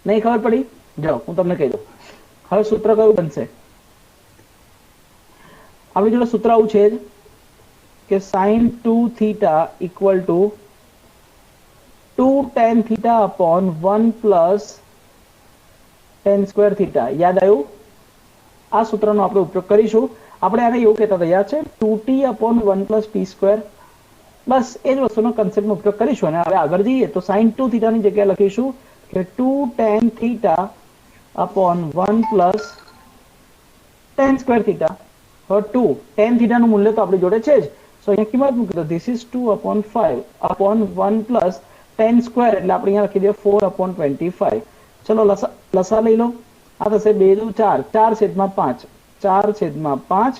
[SPEAKER 1] નહીં ખબર પડી? જાઓ હું તમને કહી દઉં. હવે સૂત્ર કયું બનશે? આપણી જોડે સૂત્ર આવું છે કે sin 2 theta equal to 2 tan theta upon 1 plus tan square theta. યાદ આવ્યું? આ સૂત્રનો આપણે ઉપયોગ કરીશું આપણે આને એવું કહેતા હતા યાદ છે 2t/1 + t². બસ એ જ વસ્તુનો કન્સેપ્ટનો ઉપયોગ કરીશું અને હવે આગળ જઈએ તો sin 2 થીટાની જગ્યાએ લખીશું કે 2 tan θ/1 + tan² થીટા. હવે 2 tan થીટાનું મૂલ્ય તો આપણી જોડે છે જ, સો અહીંયા કિંમત મૂકી દો. ધીસ ઇઝ 2/5/1 + tan², એટલે આપણે અહીંયા લખી દઈએ 4/25. ચલો લસા લઈ લો. આ થશે 2 દુ 4, 4/5, 4/5.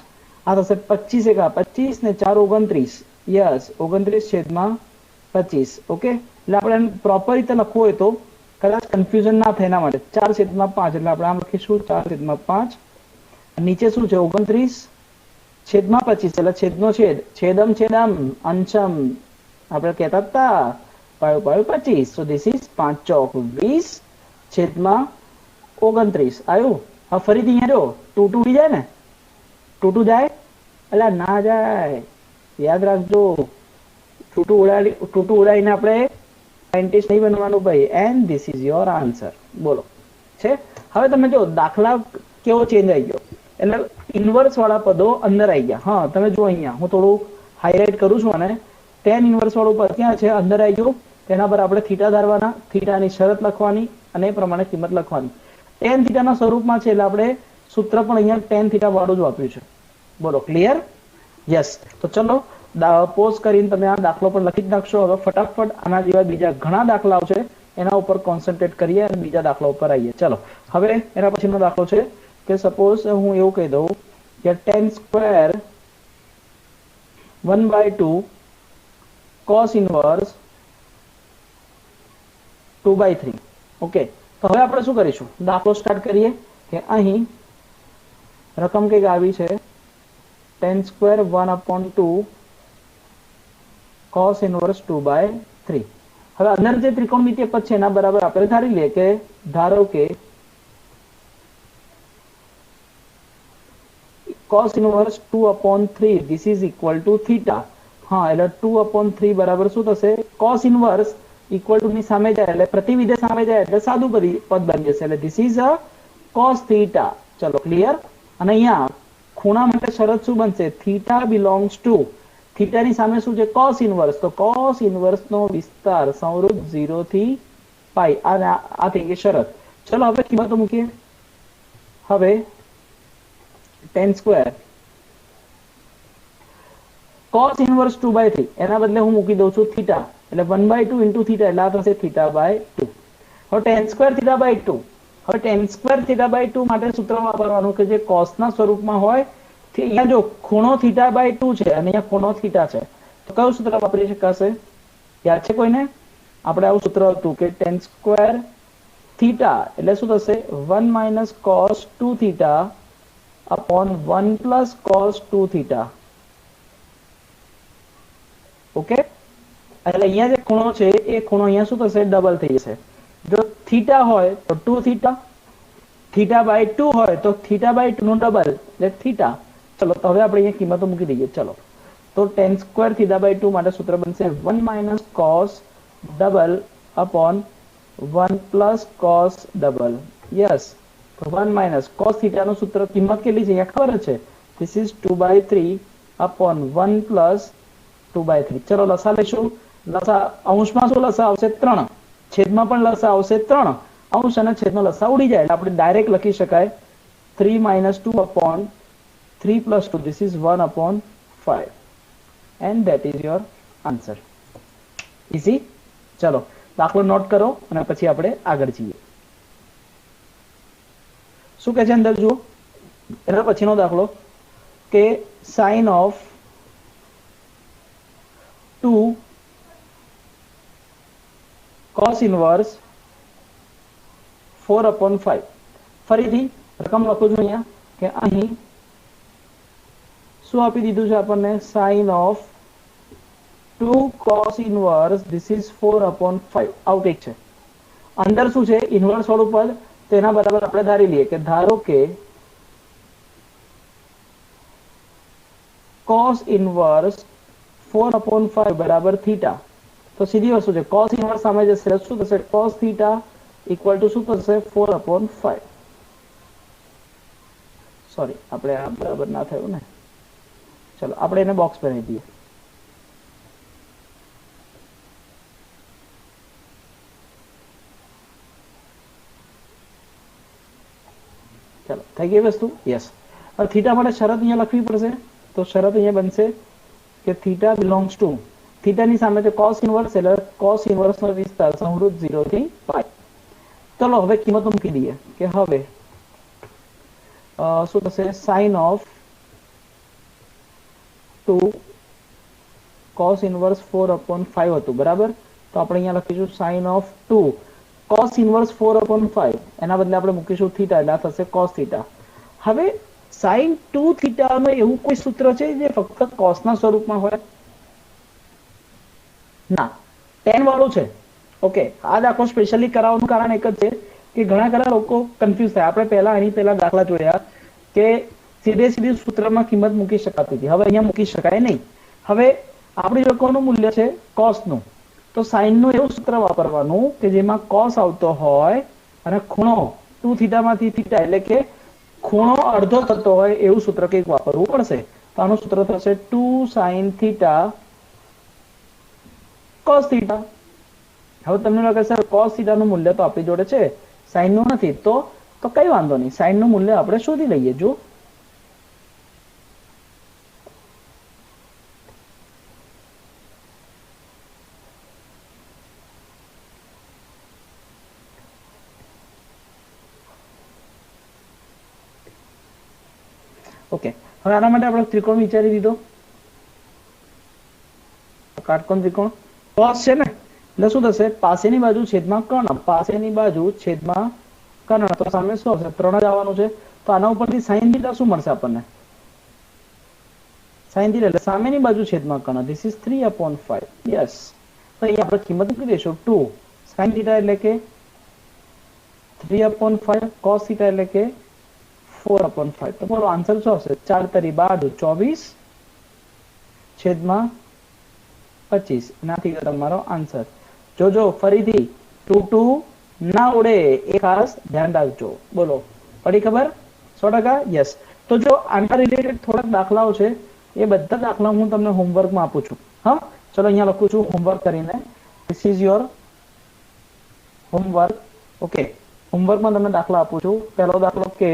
[SPEAKER 1] આ થશે 25 એકા 25 ને 4 29. યસ, 29/25. ઓકે, એટલે આપણે પ્રોપર રીતે લખવું હોય તો કદાચ કન્ફ્યુઝન ના થાય એના માટે 4/5, એટલે આપણે આમ લખીશું 4/5. નીચે શું છે 29/25, એટલે છેદનો છેદ, છેદમ છેદમ અંશમ આપણે કહેતા હતા 5/25. સો ધીસ ઇઝ 5 ચોક 20/29 આવ્યું. હવે ફરીથી અહીંયા જો 2 ઉડી જાય ને, 2 જાય એટલે ના જાય, યાદ રાખજો. 2 ઉડાડીને આપણે સાયન્ટિસ્ટ નહીં બનવાનું ભાઈ. And this is your answer. બોલો છે. હવે તમે જો દાખલા કેવો ચેન્જ આવી ગયો, એટલે ઇન્વર્સ વાળા પદો અંદર આવી ગયા. હા, તમે જો અહીંયા હું થોડું હાઇલાઇટ કરું છું અને tan ઇન્વર્સ વાળું પદ ક્યાં છે, અંદર આવી ગયું. તેના પર આપણે થીટા ધારવાના, થીટાની શરત લખવાની અને એ પ્રમાણે કિંમત લખવાની. tan થીટાના સ્વરૂપમાં છે એટલે આપણે સૂત્ર પણ અહીંયા tan થીટા વાળું જ વાપર્યું છે. બોલો ક્લિયર? યસ. તો ચલો પોઝ કરીને તમે આ દાખલો પણ લખી જ નાખશો. હવે ફટાફટ આના જેવા બીજા ઘણા દાખલાઓ છે એના ઉપર કોન્સન્ટ્રેટ કરીએ અને બીજા દાખલા ઉપર આવીએ. ચલો હવે એના પછીનો દાખલો છે કે સપોઝ હું એવું કહી દઉં કે tan² 1/2 cos ઇન્વર્સ 2/3. ઓકે, તો હવે આપણે શું કરીશું, દાખલો સ્ટાર્ટ કરીએ કે અહીં રકમ કંઈક આવી છે tan² 1/2 cos ઇન્વર્સ 2/3. હવે અંદર જે ત્રિકોણમિતિય પદ છે એના બરાબર આપણે ધારી લઈએ કે ધારો કે cos inverse 2/3 this is equal to theta. હા, એટલે 2/3 બરાબર શું થશે, cos ઇન્વર્સ ઇક્વલ ટુ ની સામે જાય એટલે પ્રતિવિધેય સામે જાય એટલે સાદું પદ બની જશે, એટલે this is a cos theta. ચલો ક્લિયર. અને અહીંયા ખૂણા માટે શરત શું બનશે, theta belongs to, થીટાની સામે શું છે cos ઇન્વર્સ, તો cos ઇન્વર્સ નો વિસ્તાર સંવૃત 0 થી π. આ થઈ ગઈ શરત. ચલો હવે કિંમતો મૂકીએ. હવે tan² cos ઇન્વર્સ 2/3 એના બદલે હું મૂકી દઉં છું થીટા, એટલે 1/2 into થીટા એટલે આ થશે θ/2. હવે tan² θ/2. હવે tan² θ/2 માટે સૂત્ર વાપરવાનું કે જે cos ના સ્વરૂપમાં હોય. અહીંયા જો ખૂણો θ/2 છે અને અહીંયા ખૂણો θ છે, તો કયું સૂત્ર વાપરી શકાશે, યાદ છે કોઈને? આપણે આવું સૂત્ર હતું કે tan² θ એટલે શું થશે 1 - cos 2θ upon 1 + cos 2θ. ઓકે, એટલે અહીંયા જે ખૂણો છે એ ખૂણો અહીંયા શું થશે, ડબલ થઈ જશે. જો થીટા હોય તો 2θ, θ/2 હોય તો θ/2 નું ડબલ એટલે થીટા. ચલો તો હવે આપણે અહીંયા કિંમતો મૂકી દઈએ. ચલો તો tan² θ/2 માટે સૂત્ર બનશે 1 - cos double upon 1 + cos double. Yes, તો 1 - cos θ નું સૂત્ર કિંમત કેટલી છે અહીંયા ખબર છે, this is 2/3 upon 1 + 2/3. ચલો લસા લઈશું. લસા અંશમાં શું લસા આવશે 3, છેદમાં પણ લસા આવશે 3. અંશ અને છેદનો લસા ઉડી જાય એટલે આપણે ડાયરેક્ટ લખી શકાય 3 - 2 upon 3 + 2, this is 1/5 and that is your answer. Easy. ચલો દાખલો નોટ કરો અને પછી આપણે આગળ જઈએ. શું કહે છે અંદર જુઓ. એના પછીનો દાખલો કે sin of 2 cos ઇન્વર્સ 4/5. ફરીથી રકમ લખું છું અહીંયા કે અહીં શું આપી દીધું છે આપણને, sin of 2 cos inverse this is 4/5. આવું કંઈક છે. અંદર શું છે ઇન્વર્સ વાળું પદ, તેના બરાબર આપણે ધારી લઈએ કે ધારો કે cos ઇન્વર્સ 4/5 બરાબર થીટા. તો સીધી વસ્તુ છે, cos ઇન્વર્સ સામે જશે શું થશે, cos θ ઇક્વલ ટુ શું થશે 4/5. સોરી, આપણે આ બરાબર ના થયું ને. ચલો આપણે એને બોક્સ બનાવી દઈએ. ચલો થઈ ગઈ વસ્તુ. યસ. હવે થીટા માટે શરત અહીંયા લખવી પડશે. તો શરત અહીંયા બનશે કે થીટા બિલોંગ્સ ટુ, થીટાની સામે તો કોસ ઇન્વર્સ, એટલે કોસ ઇન્વર્સનો વિસ્તાર સંવૃત 0 થી પાઈ. ચલો હવે કિંમતો મૂકી દઈએ કે હવે શું થશે, સાઇન ઓફ 2 cos ઇન્વર્સ 4/5 હતું બરાબર. તો આપણે અહીંયા લખીશું સાઇન ઓફ 2 cos ઇન્વર્સ 4/5, એના બદલે આપણે મૂકીશું થીટા, એટલે આ થશે cos થીટા. હવે સાઇન 2 થીટામાં એવું કોઈ સૂત્ર છે જે ફક્ત કોસના સ્વરૂપમાં હોય? ના, tan વાળું છે. ઓકે, આ દાખલો સ્પેશિયલી કરાવવાનું કારણ એક જ છે કે ઘણા લોકો કન્ફ્યુઝ થાય. આપણે પહેલા એની પહેલા દાખલા જોયા કે સીધી સૂત્રમાં કિંમત મૂકી શકાતી હતી, હવે અહીંયા મૂકી શકાય નહીં. હવે આપણી જો કોનું મૂલ્ય છે કોસનું, તો સાઇનનું એવું સૂત્ર વાપરવાનું કે જેમાં કોસ આવતો હોય અને ખૂણો 2 થીટામાંથી થીટા એટલે કે ખૂણો અડધો થતો હોય એવું સૂત્ર કંઈક વાપરવું પડશે. તો આનું સૂત્ર થશે 2 sin થીટા cos થીટા. હવે તમને લાગે સર cos થીટાનું મૂલ્ય તો આપણી જોડે છે, સાઇનનું નથી, તો કઈ વાંધો નહીં, સાઇનનું મૂલ્ય આપણે શોધી લઈએ. જો ઓકે, હવે આના માટે આપણે ત્રિકોણ વિચારી દીધો, કાટકોણ ત્રિકોણ cos છે ને, એટલે શું થશે, પાસેની બાજુ છેદમાં કર્ણ, પાસેની બાજુ છેદમાં કર્ણ, તો સામે શું આવશે, 3 જ આવવાનું છે. તો આના ઉપરથી sin થીટા શું મળશે આપણને, sin થીટા એટલે સામેની બાજુ છેદમાં કર્ણ, ધીસ ઇઝ 3/5. યસ, તો અહીંયા આપણે કિંમત મૂકી દઈશું 2 sin થીટા એટલે કે 3/5, cos થીટા એટલે કે 4/5. તો બોલો આન્સર શું આવશે, 4 તરી 12 24 છેદમાં 25. એનાથી તમારો આન્સર. જોજો ફરીથી 2 ના ઉડે એ ખાસ ધ્યાન રાખજો. બોલો પડી ખબર? 100%. યસ. તો જો આના રિલેટેડ થોડાક દાખલાઓ છે, એ બધા દાખલા હું તમને હોમવર્કમાં આપું છું. હા, ચલો અહીંયા લખું છું હોમવર્ક કરીને, this is your homework. Okay, હોમવર્કમાં તમને દાખલા આપું છું. પહેલો દાખલો કે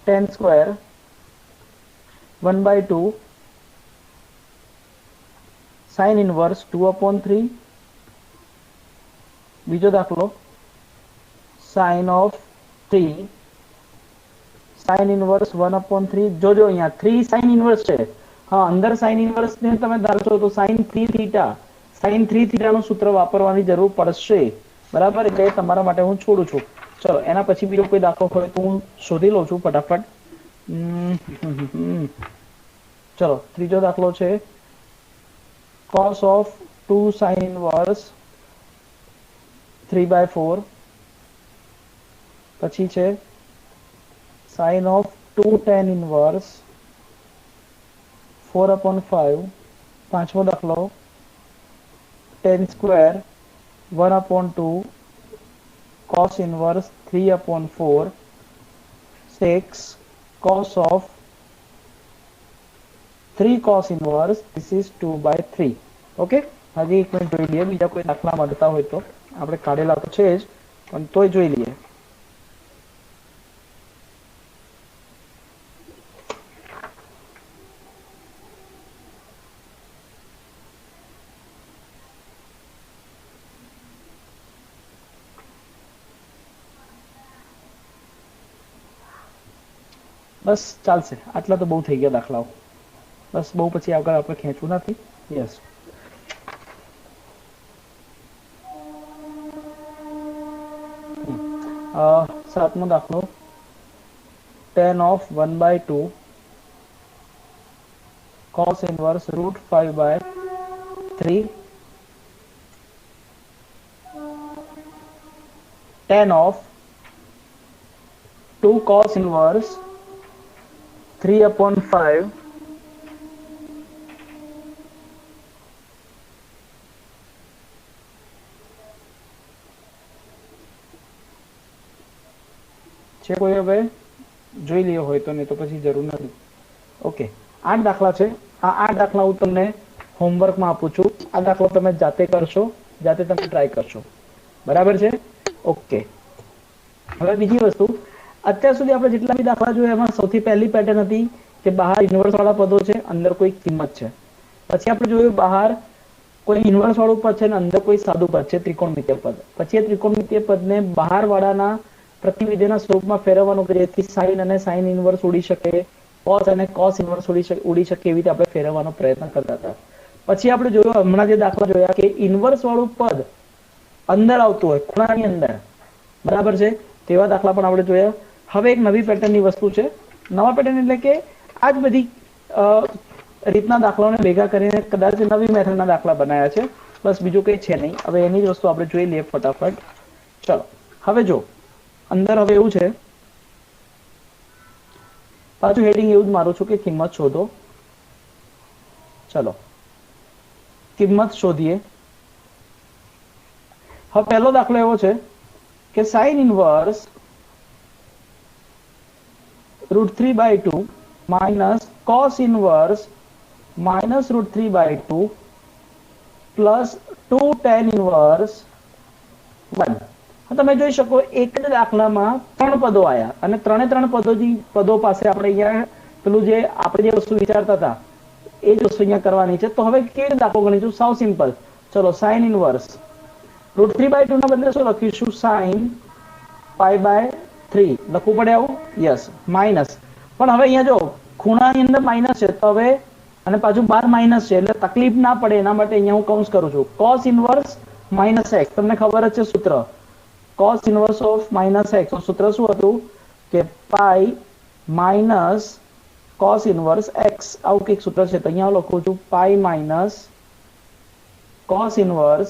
[SPEAKER 1] tan સ્ક્વેર 1/2 sin ઇન્વર્સ 2/3. બીજો દાખલો sin of 3 sin ઇન્વર્સ 1/3. જોજો અહીંયા 3 sin ઇન્વર્સ છે. હા, અંદર sin ઇન્વર્સ ને તમે ધારશો તો sin 3 થીટા, sin 3 થીટાનું સૂત્ર વાપરવાની જરૂર પડશે બરાબર. એટલે તમારા માટે હું છોડું છું. ચલો એના પછી બીજો કોઈ દાખલો હોય તો હું શોધી લઉં છું ફટાફટ. ચલો ત્રીજો દાખલો છે cos of 2 sin inverse 3/4. પછી છે sin of 2 tan inverse 4/5. પાંચમો દાખલો tan square 1/2 cos inverse 3/4. 6 cos of 3 cos inverse, this is 2/3. Okay, હજી એક મિનિટ જોઈ લઈએ બીજા કોઈ દાખલા મળતા હોય તો. આપણે કાઢેલા તો છે જ, પણ તોય જોઈ લઈએ. બસ ચાલશે, આટલા તો બહુ થઈ ગયા દાખલાઓ. બસ બહુ પછી આગળ આપણે ખેંચવું નથી. યસ. સાતમો દાખલો tan of 1/2 cos inverse √5/3. tan of 2 cos inverse 3/5 છે કોઈ હવે જોઈ લ્યો હોય તો, નહીં તો પછી જરૂર નથી. ઓકે, 8 દાખલા છે. આ 8 દાખલા હું તમને હોમવર્કમાં આપું છું. આ દાખલો તમે જાતે કરશો, જાતે તમે ટ્રાય કરશો. બરાબર છે? ઓકે. હવે બીજી વસ્તુ, અત્યાર સુધી આપણે જેટલા બી દાખલા જોયા એમાં સૌથી પહેલી પેટર્ન હતી કે બહાર ઇન્વર્સ વાળા પદો છે, અંદર કોઈ કિંમત છે. પછી આપણે જોયું બહાર કોઈ ઇન્વર્સ વાળું પદ છે અને અંદર કોઈ સાદું પદ છે, ત્રિકોણમિતિય પદ. પછી એ ત્રિકોણમિતિય પદને બહાર વાળાના પ્રતિનિધિના સ્વરૂપમાં ફેરવવાનું કે જેથી સાઇન અને સાઇન ઇન્વર્સ ઉડી શકે, કોસ અને કોસ ઇન્વર્સ ઉડી શકે, એવી રીતે આપણે ફેરવવાનો પ્રયત્ન કરતા હતા. પછી આપણે જોયું હમણાં જે દાખલા જોયા કે ઇન્વર્સ વાળું પદ અંદર આવતું હોય, ખૂણાની અંદર. બરાબર છે? તેવા દાખલા પણ આપણે જોયા. હવે એક નવી પેટર્નની વસ્તુ છે. નવા પેટર્ન એટલે કે આ જ બધી રીતના દાખલાઓને ભેગા કરીને કદાચ નવી મેથડના દાખલા બનાવ્યા છે, બસ બીજું કંઈ છે નહીં. હવે એની જ વસ્તુ આપણે જોઈ લઈએ ફટાફટ. ચલો, હવે જો અંદર હવે એવું છે, પાછું હેડિંગ એવું જ મારું છું કે કિંમત શોધો. ચલો, કિંમત શોધીએ. હવે પહેલો દાખલો એવો છે કે sine inverse √3/2 minus cos inverse -√3/2 plus 2 tan inverse 1. તમે જોઈ શકો એક જ દાખલામાં 3 પદો આવ્યા અને ત્રણે પદો પાસે આપણે અહીંયા પેલું જે આપણે જે વસ્તુ વિચારતા હતા એ જ વસ્તુ અહીંયા કરવાની છે. તો હવે કેવી રીતે દાખલો ગણીશું? સાવ સિમ્પલ. ચલો, સાઇન ઇન્વર્સ √3/2 ના બદલે શું લખીશું? સાઇન π/3 લખવું પડે આવું? યસ. માઇનસ, પણ હવે અહીંયા જો ખૂણાની અંદર માઇનસ છે તો હવે, અને પાછું બાર માઇનસ છે એટલે તકલીફ ના પડે એના માટે અહીંયા હું કૌંસ કરું છું. કોસ ઇન્વર્સ -x, તમને ખબર જ છે સૂત્ર. કોસ ઇન્વર્સ ઓફ -x નું સૂત્ર શું હતું કે pi minus cos inverse x. આવું કંઈક સૂત્ર છે, તો અહીંયા લખું છું pi minus cos inverse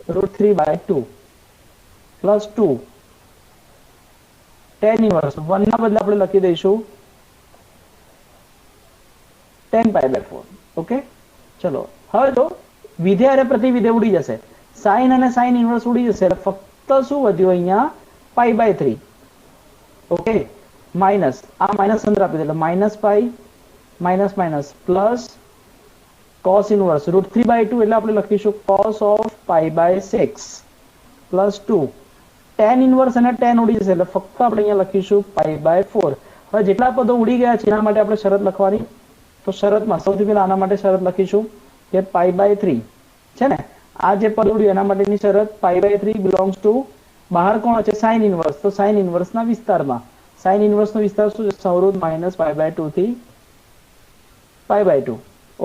[SPEAKER 1] √3/2 plus 2 tan inverse 1 ના બદલે આપણે લખી દઈશું tan π/4. ઓકે, ચલો. હવે તો વિધેય અને પ્રતિવિધેય ઉડી જશે. સાઇન અને સાઇન ઇન્વર્સ ઉડી જશે એટલે ફક્ત શું વધ્યું અહીંયા? π/3. ઓકે, માઇનસ આ માઇનસ અંદર આપી દે એટલે -π minus minus plus cos inverse √3/2 એટલે આપણે લખીશું cos of π/6 plus 2 tan inverse અને tan ઉડી જશે એટલે ફક્ત આપણે અહીંયા લખીશું π/4. હવે જેટલા પદો ઉડી ગયા છે એના માટે આપણે શરત લખવાની. તો શરતમાં સૌથી પહેલા આના માટે શરત લખીશું કે π/3 છે ને, આ જે પદ ઉડ્યું એના માટેની શરત π/3 બિલોંગ્સ ટુ બહાર કોણ છે? Sine inverse. તો સાઇન ઇન્વર્સના વિસ્તારમાં, સાઇન ઇન્વર્સનો વિસ્તાર શું છે? √ -π/2 થી π/2.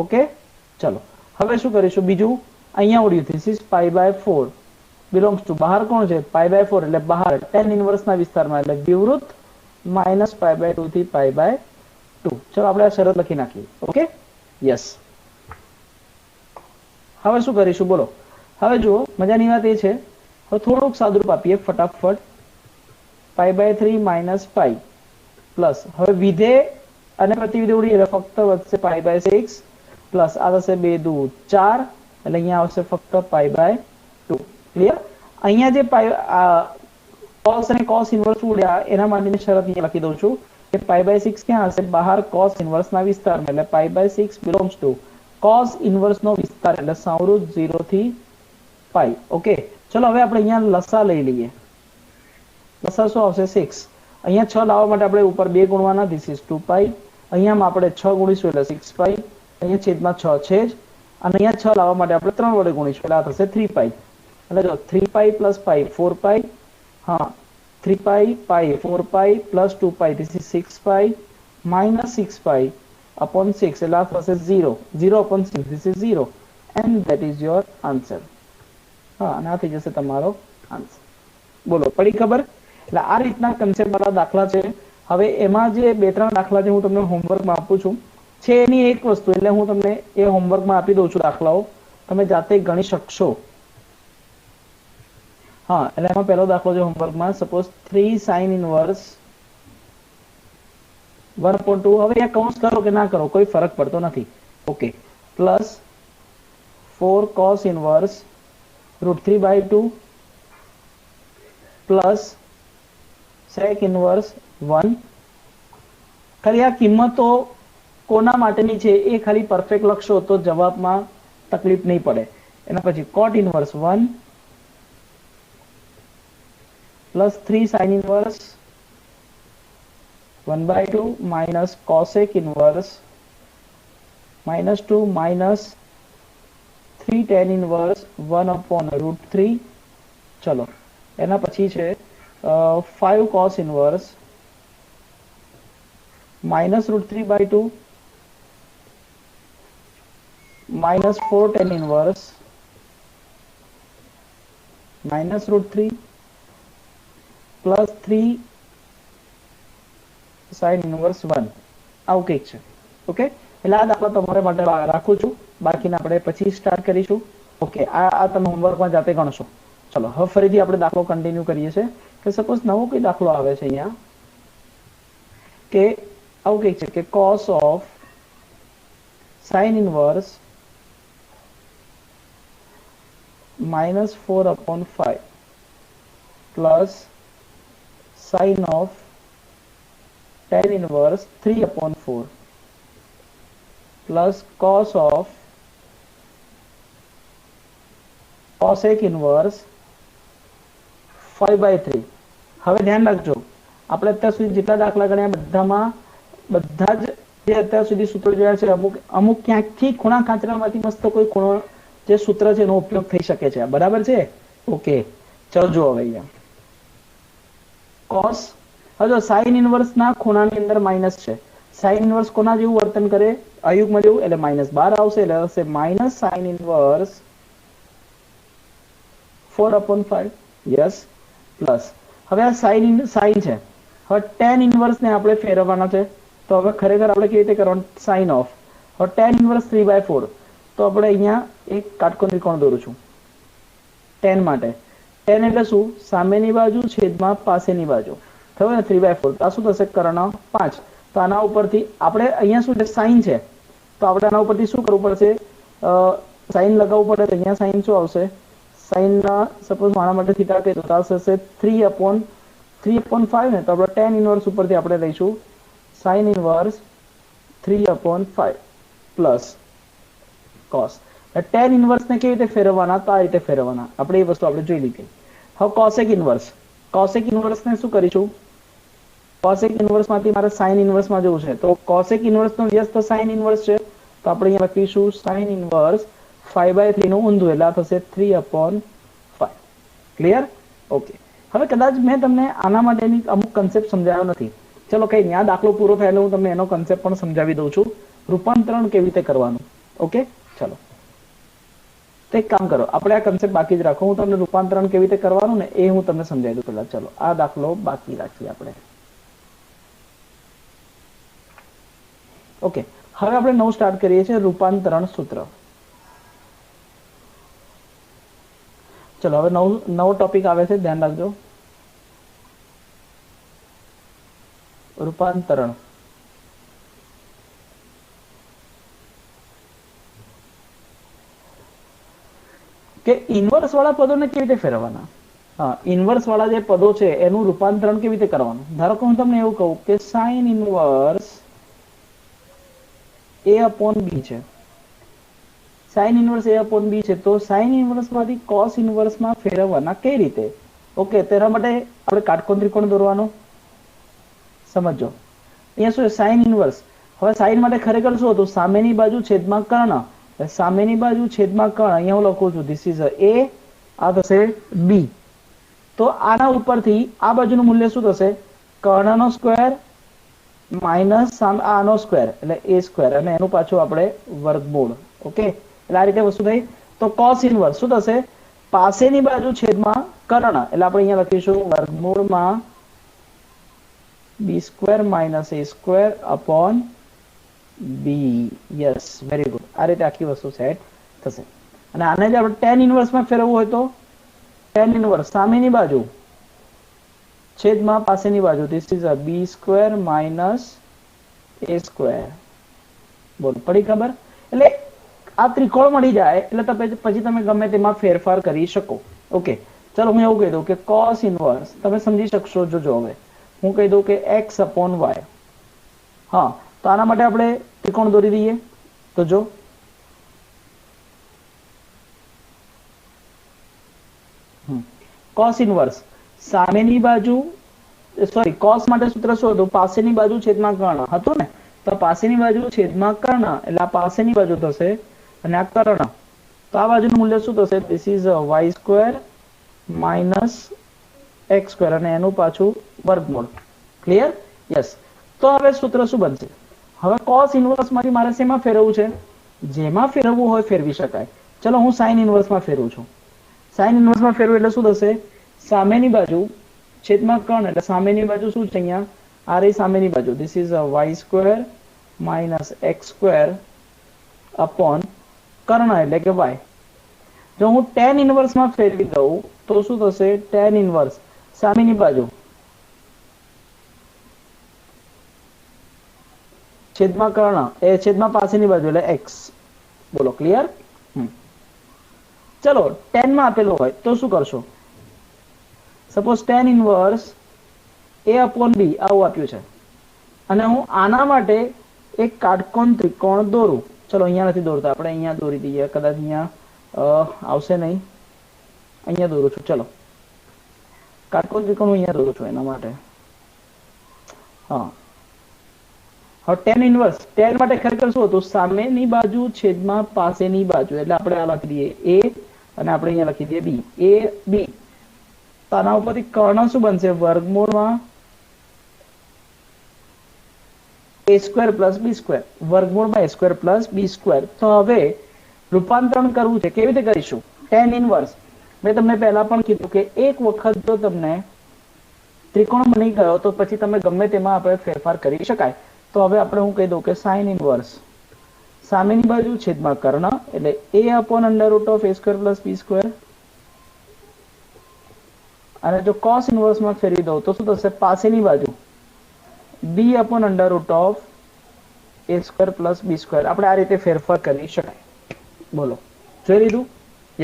[SPEAKER 1] ઓકે, ચલો. હવે શું કરીશું બીજું? અહીંયા ઉડ્યું ધીસ ઇઝ π/4 બિલોંગ્સ ટુ બહાર કોણ છે? π/4 એટલે બહાર tan ઇન્વર્સના વિસ્તારમાં એટલે વિવૃત -π/2 થી π/2. ચલો આપણે આ શરત લખી નાખીએ. Okay, yes. હવે શું કરીશું બોલો? હવે જુઓ, મજાની વાત એ છે, હવે થોડુંક સાદુરૂપ આપીએ ફટાફટ. π/3 - π પ્લસ, હવે વિધેય અને પ્રતિવિધેય ઉડી એટલે ફક્ત વધશે π/6 પ્લસ આ થશે 2 × 2 = 4 એટલે અહીંયા આવશે ફક્ત π/2. ક્લિયર? અહીંયા જે કોસ અને કોસ ઇન્વર્સ ઉડ્યા એના માટેની શરત અહીંયા લખી દઉં છું કે π/6 ક્યાં હશે? બહાર કોસ ઇન્વર્સના વિસ્તારમાં એટલે π/6 બિલોંગ્સ ટુ કોસ ઇન્વર્સનો વિસ્તાર એટલે √ 0 થી π. ઓકે, ચલો હવે આપણે અહીંયા લસા લઈ લઈએ. લસા શું આવશે? 6. અહીંયા 6 લાવવા માટે આપણે ઉપર 2 ગુણવાના, ધીસ ઇઝ 2π. અહીંયામાં આપણે 6 ગુણીશું એટલે 6π. અહીંયા છેદમાં 6 છે જ, અને અહીંયા 6 લાવવા માટે આપણે 3 વડે ગુણીશું એટલે આ થશે 3π. એટલે જો 3π + π 4π. હા, 3π π 4π plus 2π this is 6π minus 6π upon 6 એટલે આ થશે 0 upon 6 this is 0 and that is your answer. હા, અને આ થઈ જશે તમારો આન્સર. બોલો, પડી ખબર? એટલે આ રીતના કન્સેપ્ટ વાળા દાખલા છે. હવે એમાં જે 2-3 દાખલા છે હું તમને હોમવર્કમાં આપું છું છે એની એક વસ્તુ, એટલે હું તમને એ હોમવર્કમાં આપી દઉં છું દાખલાઓ, તમે જાતે ગણી શકશો. હા, એટલે એમાં પહેલો દાખલો છે હોમવર્કમાં, સપોઝ 3 sin ઇન્વર્સ 1/2. હવે અહીંયા કૌંસ કરો કે ના કરો કોઈ ફરક પડતો નથી. Okay, plus 4 cos inverse √3/2 plus sec inverse 1. ખાલી આ કિંમતો કોના માટેની છે એ ખાલી પરફેક્ટ લખશો તો જવાબમાં તકલીફ નહીં પડે. એના પછી cot inverse 1 plus 3 sine inverse 1/2 minus cosec inverse -2 minus 3 tan inverse 1/√3. ચલો એના પછી છે 5 cos inverse -√3/2 minus 4 tan inverse minus √3 plus 3 sin inverse 1. આવું કંઈક છે. ઓકે, એટલે આ દાખલા તમારે માટે રાખું છું, બાકીના આપણે પછી સ્ટાર્ટ કરીશું. ઓકે, આ તમે હોમવર્કમાં જાતે ગણશો. ચલો હવે ફરીથી આપણે દાખલો કન્ટિન્યુ કરીએ છીએ કે સપોઝ નવો કોઈ દાખલો આવે છે અહીંયા કે આવું કંઈક છે કે cos of sin inverse -4/5 plus sin of tan inverse 3/4 plus cos of cosec inverse 5/3. હવે ધ્યાન રાખજો, આપણે અત્યાર સુધી જેટલા દાખલા ગણ્યા બધા જ જે અત્યાર સુધી સૂત્રો જોયા છે અમુક ક્યાંકથી ખૂણા ખાંચરામાંથી મસ્ત કોઈ ખૂણો જે સૂત્ર છે એનો ઉપયોગ થઈ શકે છે. બરાબર છે? ઓકે, ચલો જુઓ હવે અહીંયા cos. હવે સાઇન ઇનવર્સ ના ખૂણાની અંદર માઇનસ છે. સાઇન ઇનવર્સ કોના જેવું વર્તન કરે? અયુગ્મ જેવું, એટલે -12 આવશે, એટલે હશે minus sine inverse 4/5. Yes, plus હવે આ સાઇન છે. હવે tan ઇનવર્સ ને આપણે ફેરવવાના છે, તો હવે ખરેખર આપણે કેવી રીતે કરવાનું? Sine of. હવે tan ઇનવર્સ 3/4, તો આપણે અહીંયા એક કાટકોણ ત્રિકોણ દોરું છું tan માટે. tan એટલે શું? સામેની બાજુ છેદમાં પાસેની બાજુ. થયું ને 3/4. આ શું થશે? કર્ણ 5. તો આના ઉપરથી આપણે અહીંયા શું છે? સાઇન છે, તો આપણે આના ઉપરથી શું કરવું પડશે? સાઇન લગાવવું પડે. તો અહીંયા સાઇન શું આવશે? સાઇન સપોઝ મારા માટે થીટા કહે તો થશે 3/5 ને, તો આપણે tan ઇનવર્સ ઉપરથી આપણે લઈશું sine inverse 3/5 plus cos. tan inverse ને કેવી રીતે ફેરવવાના? તો આ રીતે ફેરવવાના. આપણે એ વસ્તુ આપણે જોઈ લીધી. હવે cosec ઇનવર્સ. cosec ઇનવર્સ ને શું કરીશું? cosec ઇનવર્સ માંથી મારે sin ઇનવર્સ માં જવું છે, તો cosec ઇનવર્સ નો વ્યસ્ત sin ઇનવર્સ છે, તો આપણે અહીંયા લખીશું sin ઇનવર્સ 5/3 નું ઊંધું, એટલે આ થશે 3/5. ક્લિયર? ઓકે, હવે કદાચ મેં તમને આના માટેની અમુક કન્સેપ્ટ સમજાવ્યો નથી. ચલો કઈ નહીં, આ દાખલો પૂરો થયેલો હું તમને એનો કન્સેપ્ટ પણ સમજાવી દઉં છું, રૂપાંતરણ કેવી રીતે કરવાનું. ઓકે, ચલો તો એક કામ કરો, આપણે આ કન્સેપ્ટ બાકી જ રાખો. હું તમને રૂપાંતરણ કેવી રીતે કરવાનું ને એ હું તમને સમજાવી દઉં પહેલા. ચલો આ દાખલો બાકી રાખીએ આપણે. ઓકે, હવે આપણે નવું સ્ટાર્ટ કરીએ છીએ, રૂપાંતરણ સૂત્ર. ચલો હવે નવો ટોપિક આવે છે, ધ્યાન રાખજો. રૂપાંતરણ. કે ઇન્વર્સ વાળા પદોને કેવી રીતે ફેરવવાના? હા, ઇન્વર્સ વાળા જે પદો છે એનું રૂપાંતરણ કેવી રીતે કરવાનું? ધારો કે હું તમને એવું કહું કે સાઇન ઇનવર્સ a/b છે. સાઇન ઇનવર્સ a/b છે, તો સાઇન ઇનવર્સ માંથી કોસ ઇનવર્સ માં ફેરવવાના કઈ રીતે? ઓકે, તેના માટે આપણે કાટકોણ ત્રિકોણ દોરવાનો. સમજો અહીંયા શું છે? Sine inverse. હવે સાઇન માટે ખરેખર શું હતું? સામેની બાજુ છેદમાં કર્ણ. સામેની બાજુ છેદમાં કર્ણ. અહીંયા હું લખું છું ધીસ ઇઝ a, આ થશે b. તો આના ઉપરથી આ બાજુનું મૂલ્ય શું થશે? કર્ણનો સ્ક્વેર માઇનસ આનો સ્ક્વેર, એટલે a સ્ક્વેર, અને એનું પાછું આપણે વર્ગમૂળ. ઓકે, એટલે આ રીતે વસ્તુ થઈ. તો કોસ ઇનવર્સ શું થશે? પાસેની બાજુ છેદમાં કર્ણ, એટલે આપણે અહીંયા લખીશું વર્ગમૂળમાં b square minus a square upon b. Yes, very good. આ રીતે આખી વસ્તુ સેટ થશે. અને આને જે આપણે tan ઇનવર્સ માં ફેરવવું હોય તો tan ઇનવર્સ સામેની બાજુ છેદમાં પાસેની બાજુ, this is b square minus a square. બોલ, પડી ખબર? એટલે આ ત્રિકોણ મળી જાય એટલે પછી તમે ગમે તેમાં ફેરફાર કરી શકો. ઓકે, ચલો હું એવું કહી દઉં કે cos ઇનવર્સ તમે સમજી શકશો. જોજો હવે હું કહી દઉં કે x upon y. હા, તો આના માટે આપણે ત્રિકોણ દોરી દઈએ. તો જો cos ઇનવર્સ સામેની બાજુ, સોરી cos માટે સૂત્ર શું હતું? પાસેની બાજુ છેદમાં કર્ણ હતું ને. તો પાસેની બાજુ છેદમાં કર્ણ એટલે આ પાસેની બાજુ થશે અને આ કર્ણ. તો આ બાજુનું મૂલ્ય શું થશે? This is y² minus x² અને એનું પાછું વર્ગમૂળ. ક્લિયર? યસ. તો હવે સૂત્ર શું બનશે? હવે cos ઇનવર્સ માંથી મારે શેમાં ફેરવવું છે? જેમાં ફેરવવું હોય ફેરવી શકાય. ચલો હું sin ઇનવર્સમાં ફેરવું છું. sin ઇનવર્સમાં ફેરવું એટલે શું થશે? સામેની બાજુ છેદમાં કર્ણ એટલે સામેની બાજુ શું છે અહીંયા? આ રહી સામેની બાજુ. This is y² minus x² upon કર્ણ એટલે કે y. જો હું tan ઇનવર્સમાં ફેરવી દઉં તો શું થશે? tan ઇનવર્સ સામેની બાજુ છેદમાં કર્ણ એ છેદમાં પાસેની બાજુ એટલે x. બોલો ક્લિયર? ચલો tan માં આપેલું હોય તો શું કરશો? Suppose tan inverse a upon b આવું આપ્યું છે અને હું આના માટે એક કાટકોણ ત્રિકોણ દોરું. ચલો અહીંયા નથી દોરતા, આપણે અહીંયા દોરી દઈએ. કદાચ અહીંયા આવશે નહીં, અહીંયા દોરું છું. ચલો કાટકોણ ત્રિકોણ હું અહીંયા દોરું છું એના માટે. હા, હવે tan ઇનવર્સ, tan માટે ખરેખર શું હતું? સામેની બાજુ છેદમાં પાસેની બાજુ એટલે આપણે આ લખી દઈએ a અને આપણે અહીંયા લખી દઈએ b. a b. તો આના ઉપરથી કર્ણ શું બનશે? વર્ગમૂળમાં a² પ્લસ b². વર્ગમૂળમાં a² પ્લસ b². તો હવે રૂપાંતરણ કરવું છે. કેવી રીતે કરીશું? tan ઇનવર્સ મેં તમને પહેલા પણ કીધું કે એક વખત જો તમને ત્રિકોણ બની ગયો તો પછી તમે ગમે તેમાં આપણે ફેરફાર કરી શકાય. તો હવે આપણે હું કહી દઉં કે sin ઇનવર્સ સામેની બાજુ છેદમાં કર્ણ એટલે a upon √a² plus b². અને જો cos ઇનવર્સમાં ફેરવી દઉં તો શું થશે? પાસેની બાજુ b upon √a² plus b². આપણે આ રીતે ફેરફાર કરી શકાય. બોલો, જોઈ લીધું?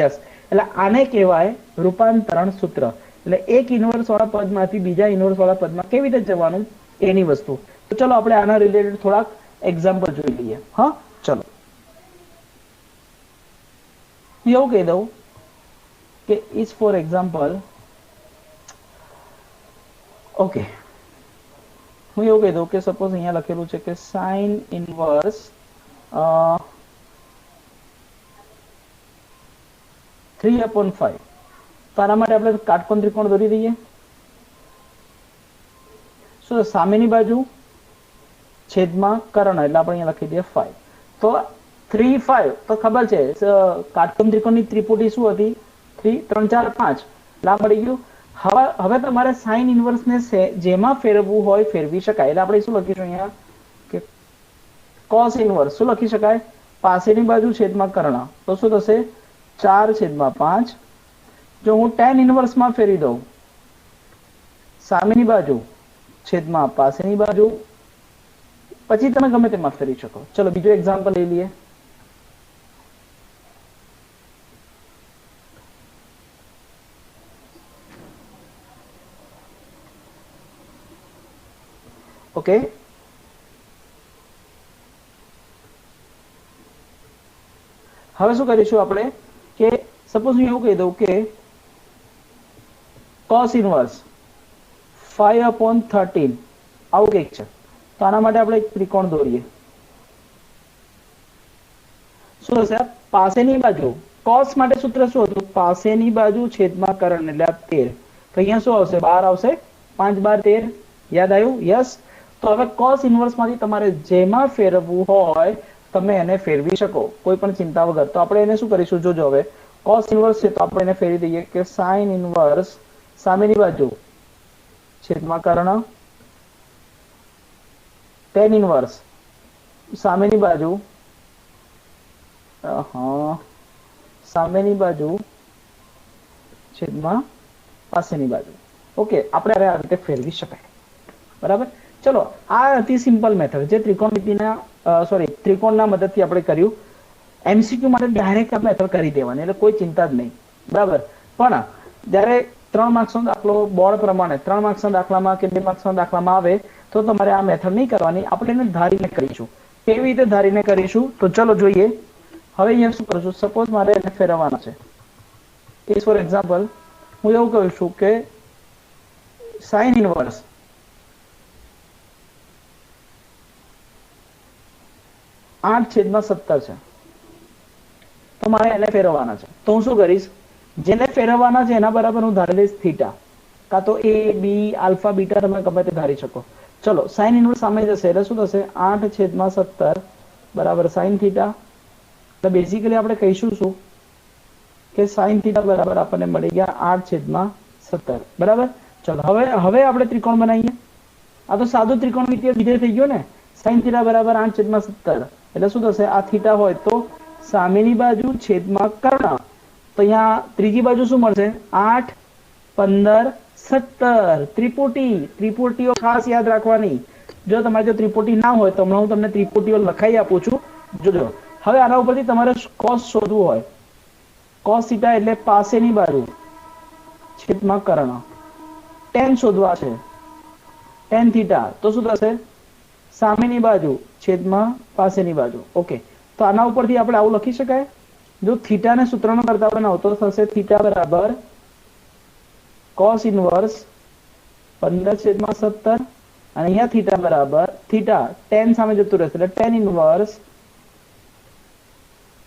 [SPEAKER 1] યસ. એટલે આને કહેવાય રૂપાંતરણ સૂત્ર. એટલે એક ઇનવર્સ વાળા પદમાંથી બીજા ઇનવર્સ વાળા પદમાં કેવી રીતે જવાનું એની વસ્તુ. તો ચલો આપણે આના રિલેટેડ થોડાક એક્ઝામ્પલ જોઈ લઈએ. હા, ચલો હું એવું કહી દઉં કે ઇઝ ફોર એક્ઝામ્પલ, ઓકે, હું એવું કહી દઉં કે સપોઝ અહીંયા લખેલું છે કે sin ઇનવર્સ 3/5. તો આના માટે આપણે કાટકોણ ત્રિકોણ દોરી દઈએ. શું સામેની બાજુ છેદમાં કર્ણ એટલે આપણે અહીંયા લખી દઈએ 5. તો 3 5 તો ખબર છે કાટકોણ ત્રિકોણની ત્રિપુટી શું હતી? 3 3 4 5 લા મળી ગયું. હવે તમારે sin ઇનવર્સ ને જેમાં ફેરવવું હોય ફેરવી શકાય. એટલે આપણે શું લખીશું અહીંયા કે cos ઇનવર્સ શું લખી શકાય? પાસેની બાજુ છેદમાં કર્ણ. તો શું થશે? 4/5. જો હું tan ઇનવર્સમાં ફેરવી દઉં સામેની બાજુ છેદમાં પાસેની બાજુ, પછી તમે ગમે તેમાં ફેરવી શકો. ચલો બીજો એક્ઝામ્પલ લઈ લઈએ. ઓકે, હવે શું કરીશું આપણે કે સપોઝ હું એવું કહી દઉં કે cos ઇનવર્સ 5/13 આવું કંઈક છે. તો આના માટે આપણે એક ત્રિકોણ દોરીએ. શું હશે? પાસેની બાજુ cos માટે સૂત્ર શું હતું? પાસેની બાજુ છેદમાં કર્ણ એટલે 13. તો અહીંયા શું આવશે? 12 આવશે. 5 12 13. યાદ આવ્યું? યસ. તો હવે cos ઇનવર્સ માંથી તમારે જેમાં ફેરવવું હોય તમે એને ફેરવી શકો કોઈ પણ ચિંતા વગર. તો આપણે એને શું કરીશું? જોજો, હવે cos ઇનવર્સ છે તો આપણે એને ફેરવી દઈએ કે sin ઇનવર્સ સામેની બાજુ છેદમાં કર્ણ, tan ઇનવર્સ સામેની બાજુ સામેની બાજુ છેદમાં પાસેની બાજુ. ઓકે, આપણે આ રીતે ફેરવી શકાય. બરાબર. ચલો આ અતિ સિમ્પલ મેથડ જે ત્રિકોણના મદદથી આપણે કર્યું. એમસીક્યુ માટે ડાયરેક્ટ આપણે મેથડ કરી દેવાની એટલે કોઈ ચિંતા જ નહીં. બરાબર. પણ જ્યારે 3 માર્ક્સનો દાખલો બોર્ડ પ્રમાણે 3 માર્ક્સના દાખલામાં કે 2 માર્ક્સના દાખલામાં આવે તો તમારે આ મેથડ નહીં કરવાની, આપણે એને ધારીને કરીશું. કેવી રીતે ધારીને કરીશું તો ચલો જોઈએ. હવે અહીંયા શું કરશું, સપોઝ મારે એને ફેરવવાના છે. ઇઝ ફોર એક્ઝામ્પલ હું એવું કહું છું કે સાઇન ઇનવર્સ 8/17 છે, તો મારે એને ફેરવવાના છે. તો હું શું કરીશ, જેને ફેરવવાના છે એના બરાબર હું ધારી લઈશ થીટા, કાં તો એ બી આલ્ફા બીટા તમે ગમે તે ધારી શકો. ચલો સાઇન ઇનવર્સ સામે જશે એટલે શું થશે, 8/17 બરાબર સાઇન થીટા. એટલે બેઝિકલી આપણે કહીશું શું કે સાઇન થીટા બરાબર આપણને મળી ગયા 8/17 બરાબર. ચલો હવે આપણે ત્રિકોણ બનાવીએ. આ તો સાદું ત્રિકોણમિતિય વિધેય થઈ ગયો ને. સાઇન થીટા બરાબર 8/17 એટલે શું થશે, આ થીટા હોય તો સામેની બાજુ છેદમાં કર્ણ. તો અહીંયા ત્રીજી બાજુ શું મળશે, 8, 15, 17 ત્રિપુટી. ત્રિપુટીઓ ખાસ યાદ રાખવાની. જો તમારે જો ત્રિપુટી ના હોય તો હમણાં હું તમને ત્રિપુટીઓ લખાઈ આપું છું, જોજો. હવે આના ઉપરથી તમારે કોસ શોધવું હોય, કોસ થીટા એટલે પાસેની બાજુ છેદમાં કર્ણ. ટેન શોધવા છે, ટેન થીટા તો શું થશે, સામેની બાજુ છેદમાં પાસેની બાજુ. ઓકે, તો આના ઉપરથી આપણે આવું લખી શકાય. જો થીટાને સૂત્રનો કરતા આપણે આવતો થશે થીટા બરાબર કોસ ઇનવર્સ 15/17 અને અહીંયા થીટા બરાબર થીટા ટેન સામે જતું રહેશે એટલે ટેન ઇનવર્સ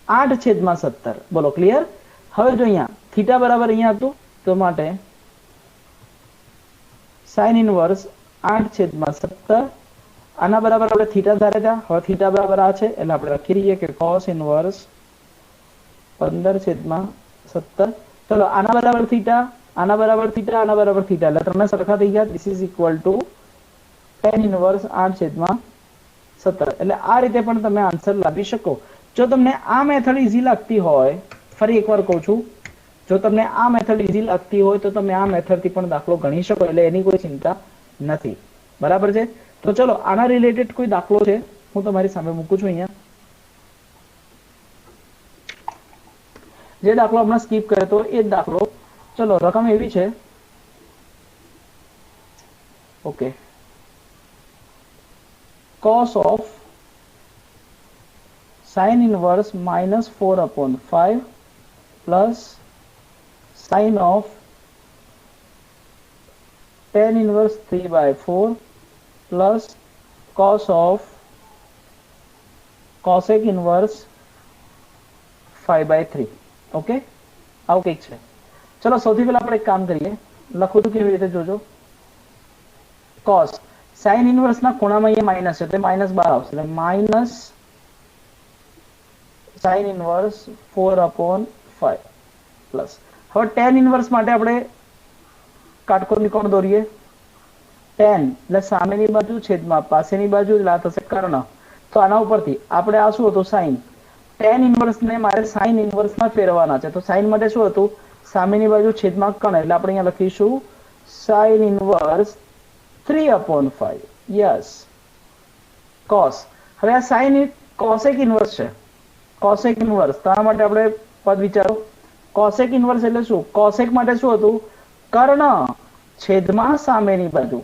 [SPEAKER 1] 8/17. બોલો ક્લિયર. હવે જો અહીંયા થીટા બરાબર અહીંયા હતું તો માટે સાઇન ઇનવર્સ 8/17 આના બરાબર આપણે થીટા ધાર્યા હતા. હવે થીટા બરાબર આ છે એટલે આપણે લખી રહીએ કે કોસ ઇનવર્સ 15/17. ચલો આના બરાબર થીટા, આના બરાબર થીટા, આના બરાબર થીટા એટલે ત્રણે સરખા થઈ ગયા. This is equal two tan inverse 8/17. એટલે આ રીતે પણ તમે આન્સર લાવી શકો. જો તમને આ મેથડ ઈઝી લાગતી હોય, ફરી એકવાર કહું છું, જો તમને આ મેથડ ઈઝી લાગતી હોય તો તમે આ મેથડથી પણ દાખલો ગણી શકો, એટલે એની કોઈ ચિંતા નથી. બરાબર છે. તો ચલો આના રિલેટેડ કોઈ દાખલો છે હું તમારી સામે મૂકું છું અહીંયા. જે દાખલો હમણાં સ્કીપ કર્યો તો એ જ દાખલો. ચલો રકમ એવી છે, okay, cos of sin inverse -4/5 plus sin of tan inverse 3/4 plus cos of cosec inverse 5/3. Okay, આવું કંઈક છે. ચલો સૌથી પહેલા આપણે એક કામ કરીએ, લખું છું કેવી રીતે જોજો. cos સાઇન ઇનવર્સ ના ખૂણામાં અહીંયા માઇનસ છે એટલે -12 આવશે, એટલે માઇનસ સાઇન ઇનવર્સ 4/5 પ્લસ. હવે tan ઇનવર્સ માટે આપણે કાટખૂણે કોણ દોરીએ, tan એટલે સામેની બાજુ છેદમાં પાસેની બાજુ એટલે આ થશે કર્ણ. તો આના ઉપરથી આપણે આ શું હતું, સાઇન. tan ઇનવર્સ ને મારે સાઇન ઇનવર્સ માં ફેરવવાના છે. તો સાઇન માટે શું હતું, સામેની બાજુ છેદમાં કર્ણ એટલે આપણે અહીંયા લખીશું સાઇન ઇનવર્સ 3/5. Yes, cos. હવે આ સાઇન કોસેક ઇનવર્સ છે, કોસેક ઇનવર્સ. તો આ માટે આપણે પદ વિચારો. કોસેક ઇનવર્સ એટલે શું, કોસેક માટે શું હતું, કર્ણ છેદમાં સામેની બાજુ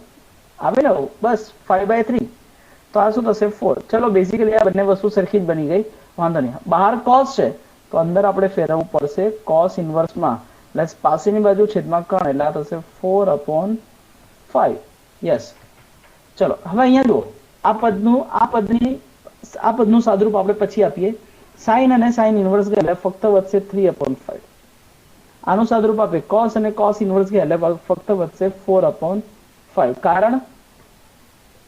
[SPEAKER 1] આવે ને, બસ 5/3. તો આ શું થશે 4. ચલો બેઝિકલી આ બંને વસ્તુ સરખી જ બની ગઈ, વાંધો નહીં. બહાર cos છે તો અંદર આપણે ફેરવવું પડશે cos ઇનવર્સમાં, એટલે પાસેની બાજુ છેદમાં કર્ણ એટલે આ થશે 4/5. યસ. ચલો હવે અહીંયા જુઓ, આ પદનું સાદરૂપ આપણે પછી આપીએ. સાઇન અને સાઇન ઇનવર્સ ગયા એટલે ફક્ત વધશે 3/5. આનું સાદરૂપ આપે cos અને cos ઇનવર્સ ગયા એટલે ફક્ત વધશે 4/5. કારણ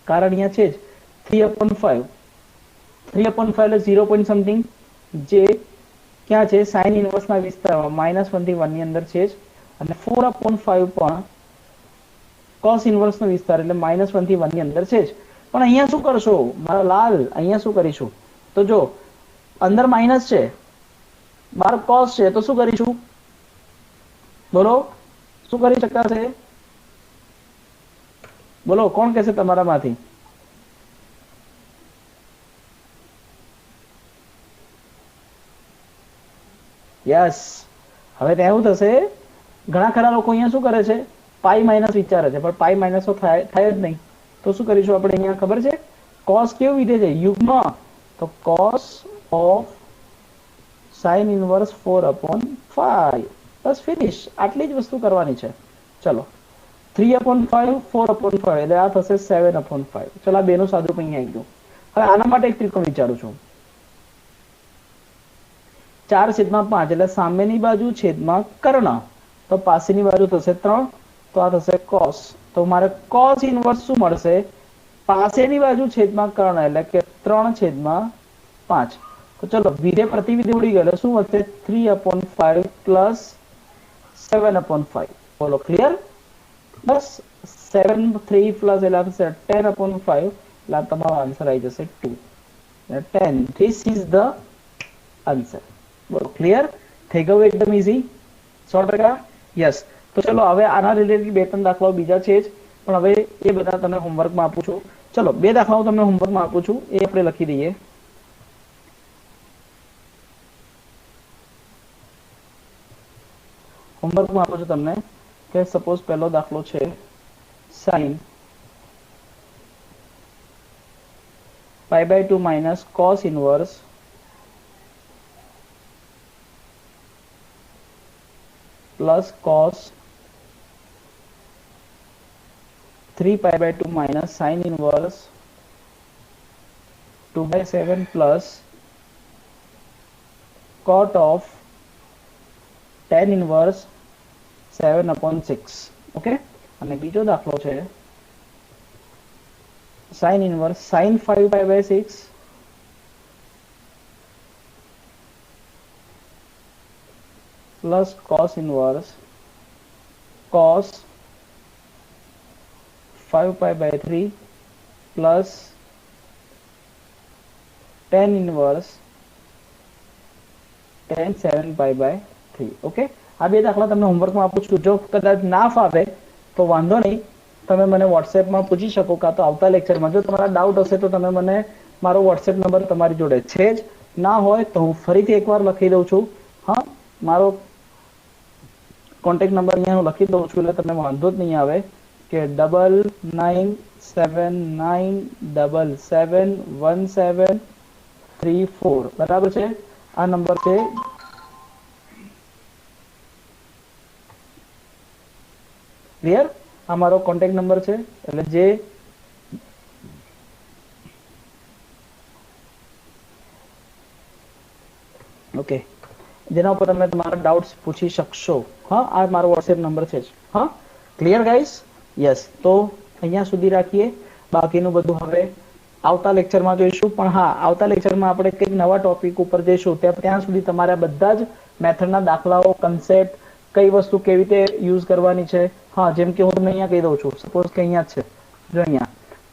[SPEAKER 1] અહીંયા છે જ 3/5. 3/5 એટલે 0 પોઈન્ટ સમથિંગ, જે ક્યાં છે, સાઇન ઇનવર્સના વિસ્તારમાં -1 થી 1 ની અંદર છે જ. અને 4/5 પણ cos ઇનવર્સનો વિસ્તાર એટલે -1 થી 1 ની અંદર છે જ. પણ અહીંયા શું કરશો મારા લાલ, અહીંયા શું કરીશું, તો જો અંદર માઇનસ છે, બહાર cos છે, તો શું કરીશું, બોલો શું કરી શકાશે, બોલો કોણ કહેશે તમારામાંથી. યસ. હવે ત્યાં એવું થશે ઘણા ખરા લોકો અહીંયા શું કરે છે, પાઈ માઇનસ વિચારે છે, પણ પાઈ માઇનસ તો થાય જ નહીં. તો શું કરીશું આપણે અહીંયા ખબર છે, કોસ કેવું વિધેય છે, યુગ્મ. તો cos of sine inverse 4/5, bus finish. આટલી જ વસ્તુ કરવાની છે. ચલો 3/5 4/5 એટલે આ થશે 7/5. ચલો આ બેનું સાદું પણ અહીંયા આવી ગયું. હવે આના માટે એક ત્રિકોણ વિચારું છું, 4/5 એટલે સામેની બાજુ છેદમાં કર્ણ, તો પાસેની બાજુ થશે 3, તો આ થશે કોસ. તો મારે કોસ ઇનવર્સ શું મળશે, પાસેની બાજુ છેદમાં કર્ણ એટલે કે 3/5. તો ચલો વિધેય પ્રતિવિધેય ઉડી ગયો, શું વધશે 3/5 પ્લસ 7/5. બોલો ક્લિયર? બસ 7 3 પ્લસ એટલે આવશે 10/5 એટલે તમારો આન્સર આવી જશે 2. 10. This is the answer. બોલો ક્લિયર? થઈ ગયું એકદમ ઈઝી 100%? યસ. તો ચલો હવે આના રિલેટેડ 2-3 દાખલાઓ બીજા છે જ, પણ હવે એ બધા તમને હોમવર્કમાં આપું છું. ચલો 2 દાખલાઓ તમને હોમવર્કમાં આપું છું, એ આપણે લખી દઈએ. હોમવર્કમાં આપું છું તમને કે સપોઝ પહેલો દાખલો છે sine π/2 minus cos inverse plus cos 3π/2 minus sin inverse 2/7 plus cot of tan inverse 7/6. Okay. અને બીજો દાખલો છે sin inverse sin 5π/6 plus cos inverse cos 5π/3 plus tan inverse tan 7π/3. Okay. આ બે દાખલા તમને હોમવર્કમાં આપું છું. જો કદાચ ના ફાવે તો વાંધો નહીં, તમે મને વોટ્સએપમાં પૂછી શકો, કાં તો આવતા લેક્ચરમાં. જો તમારા ડાઉટ હશે તો તમે મને, મારો વોટ્સએપ નંબર તમારી જોડે છે જ, ના હોય તો હું ફરીથી એકવાર લખી દઉં છું. હા, મારો કોન્ટેક્ટ નંબર અહીંયા હું લખી દઉં છું, એટલે તમને વાંધો જ નહીં આવે કે 9979771734. બરાબર છે? આ નંબર છે. ક્લિયર? આ મારો કોન્ટેક્ટ નંબર છે, એટલે જે ઓકે, જેના ઉપર તમે તમારા ડાઉટ્સ પૂછી શકશો. હા, આ મારો વોટ્સએપ નંબર છે જ. હા, ક્લિયર ગાઈસ? યસ. તો અહીંયા સુધી રાખીએ, બાકીનું બધું હવે આવતા લેક્ચરમાં જોઈશું. પણ હા, આવતા લેક્ચરમાં આપણે કંઈક નવા ટોપિક ઉપર જઈશું. ત્યાં સુધી તમારે બધા જ મેથડના દાખલાઓ, કન્સેપ્ટ, કઈ વસ્તુ કેવી રીતે યુઝ કરવાની છે. હા, જેમ કે હું તમને અહીંયા કહી દઉં છું, સપોઝ કે અહીંયા છે, જો અહીંયા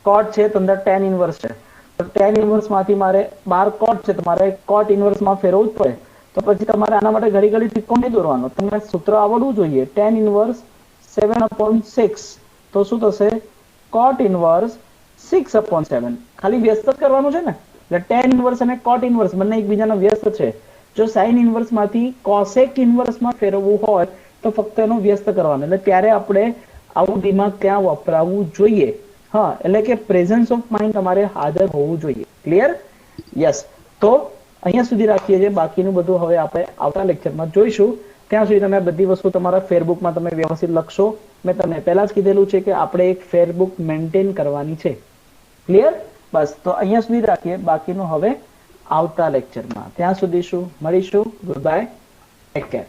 [SPEAKER 1] કોટ છે, તો અંદર tan ઇનવર્સ છે, તો tan ઇનવર્સ માંથી મારે 12 કોટ છે, તો મારે કોટ ઇનવર્સમાં ફેરવવું જ પડે. તો પછી તમારે આના માટે ઘડી ઘડી ત્રિકોણ નહીં દોરવાનો, તમને સૂત્ર આવડવું જોઈએ. tan ઇનવર્સ 7/6, તો શું થશે, કોટ ઇનવર્સ 6/7. ખાલી વ્યસ્ત જ કરવાનું છે ને, એટલે tan ઇનવર્સ અને કોટ ઇનવર્સ બંને એકબીજાનો વ્યસ્ત છે. જો સાઇન ઇનવર્સ માંથી કોસેક ઇનવર્સમાં ફેરવવું હોય તો ફક્ત એનો વ્યસ્ત કરવાનો, એટલે ત્યારે આપણે આવું દિમાગ ક્યાં વપરાવવું જોઈએ. હા, એટલે કે પ્રેઝન્સ ઓફ માઇન્ડ તમારે હાજર હોવું જોઈએ. ક્લિયર? યસ. તો અહીંયા સુધી રાખીએ છીએ, બાકીનું બધું હવે આપણે આવતા લેક્ચરમાં જોઈશું. ત્યાં સુધી તમે બધી વસ્તુ તમારા ફેરબુકમાં તમે વ્યવસ્થિત લખશો. મેં તમને પહેલા જ કીધેલું છે કે આપણે એક ફેરબુક મેન્ટેન કરવાની છે. ક્લિયર? બસ. તો અહીંયા સુધી રાખીએ, બાકીનું હવે આવતા લેક્ચરમાં. ત્યાં સુધી શું મળીશું. Good bye, take care.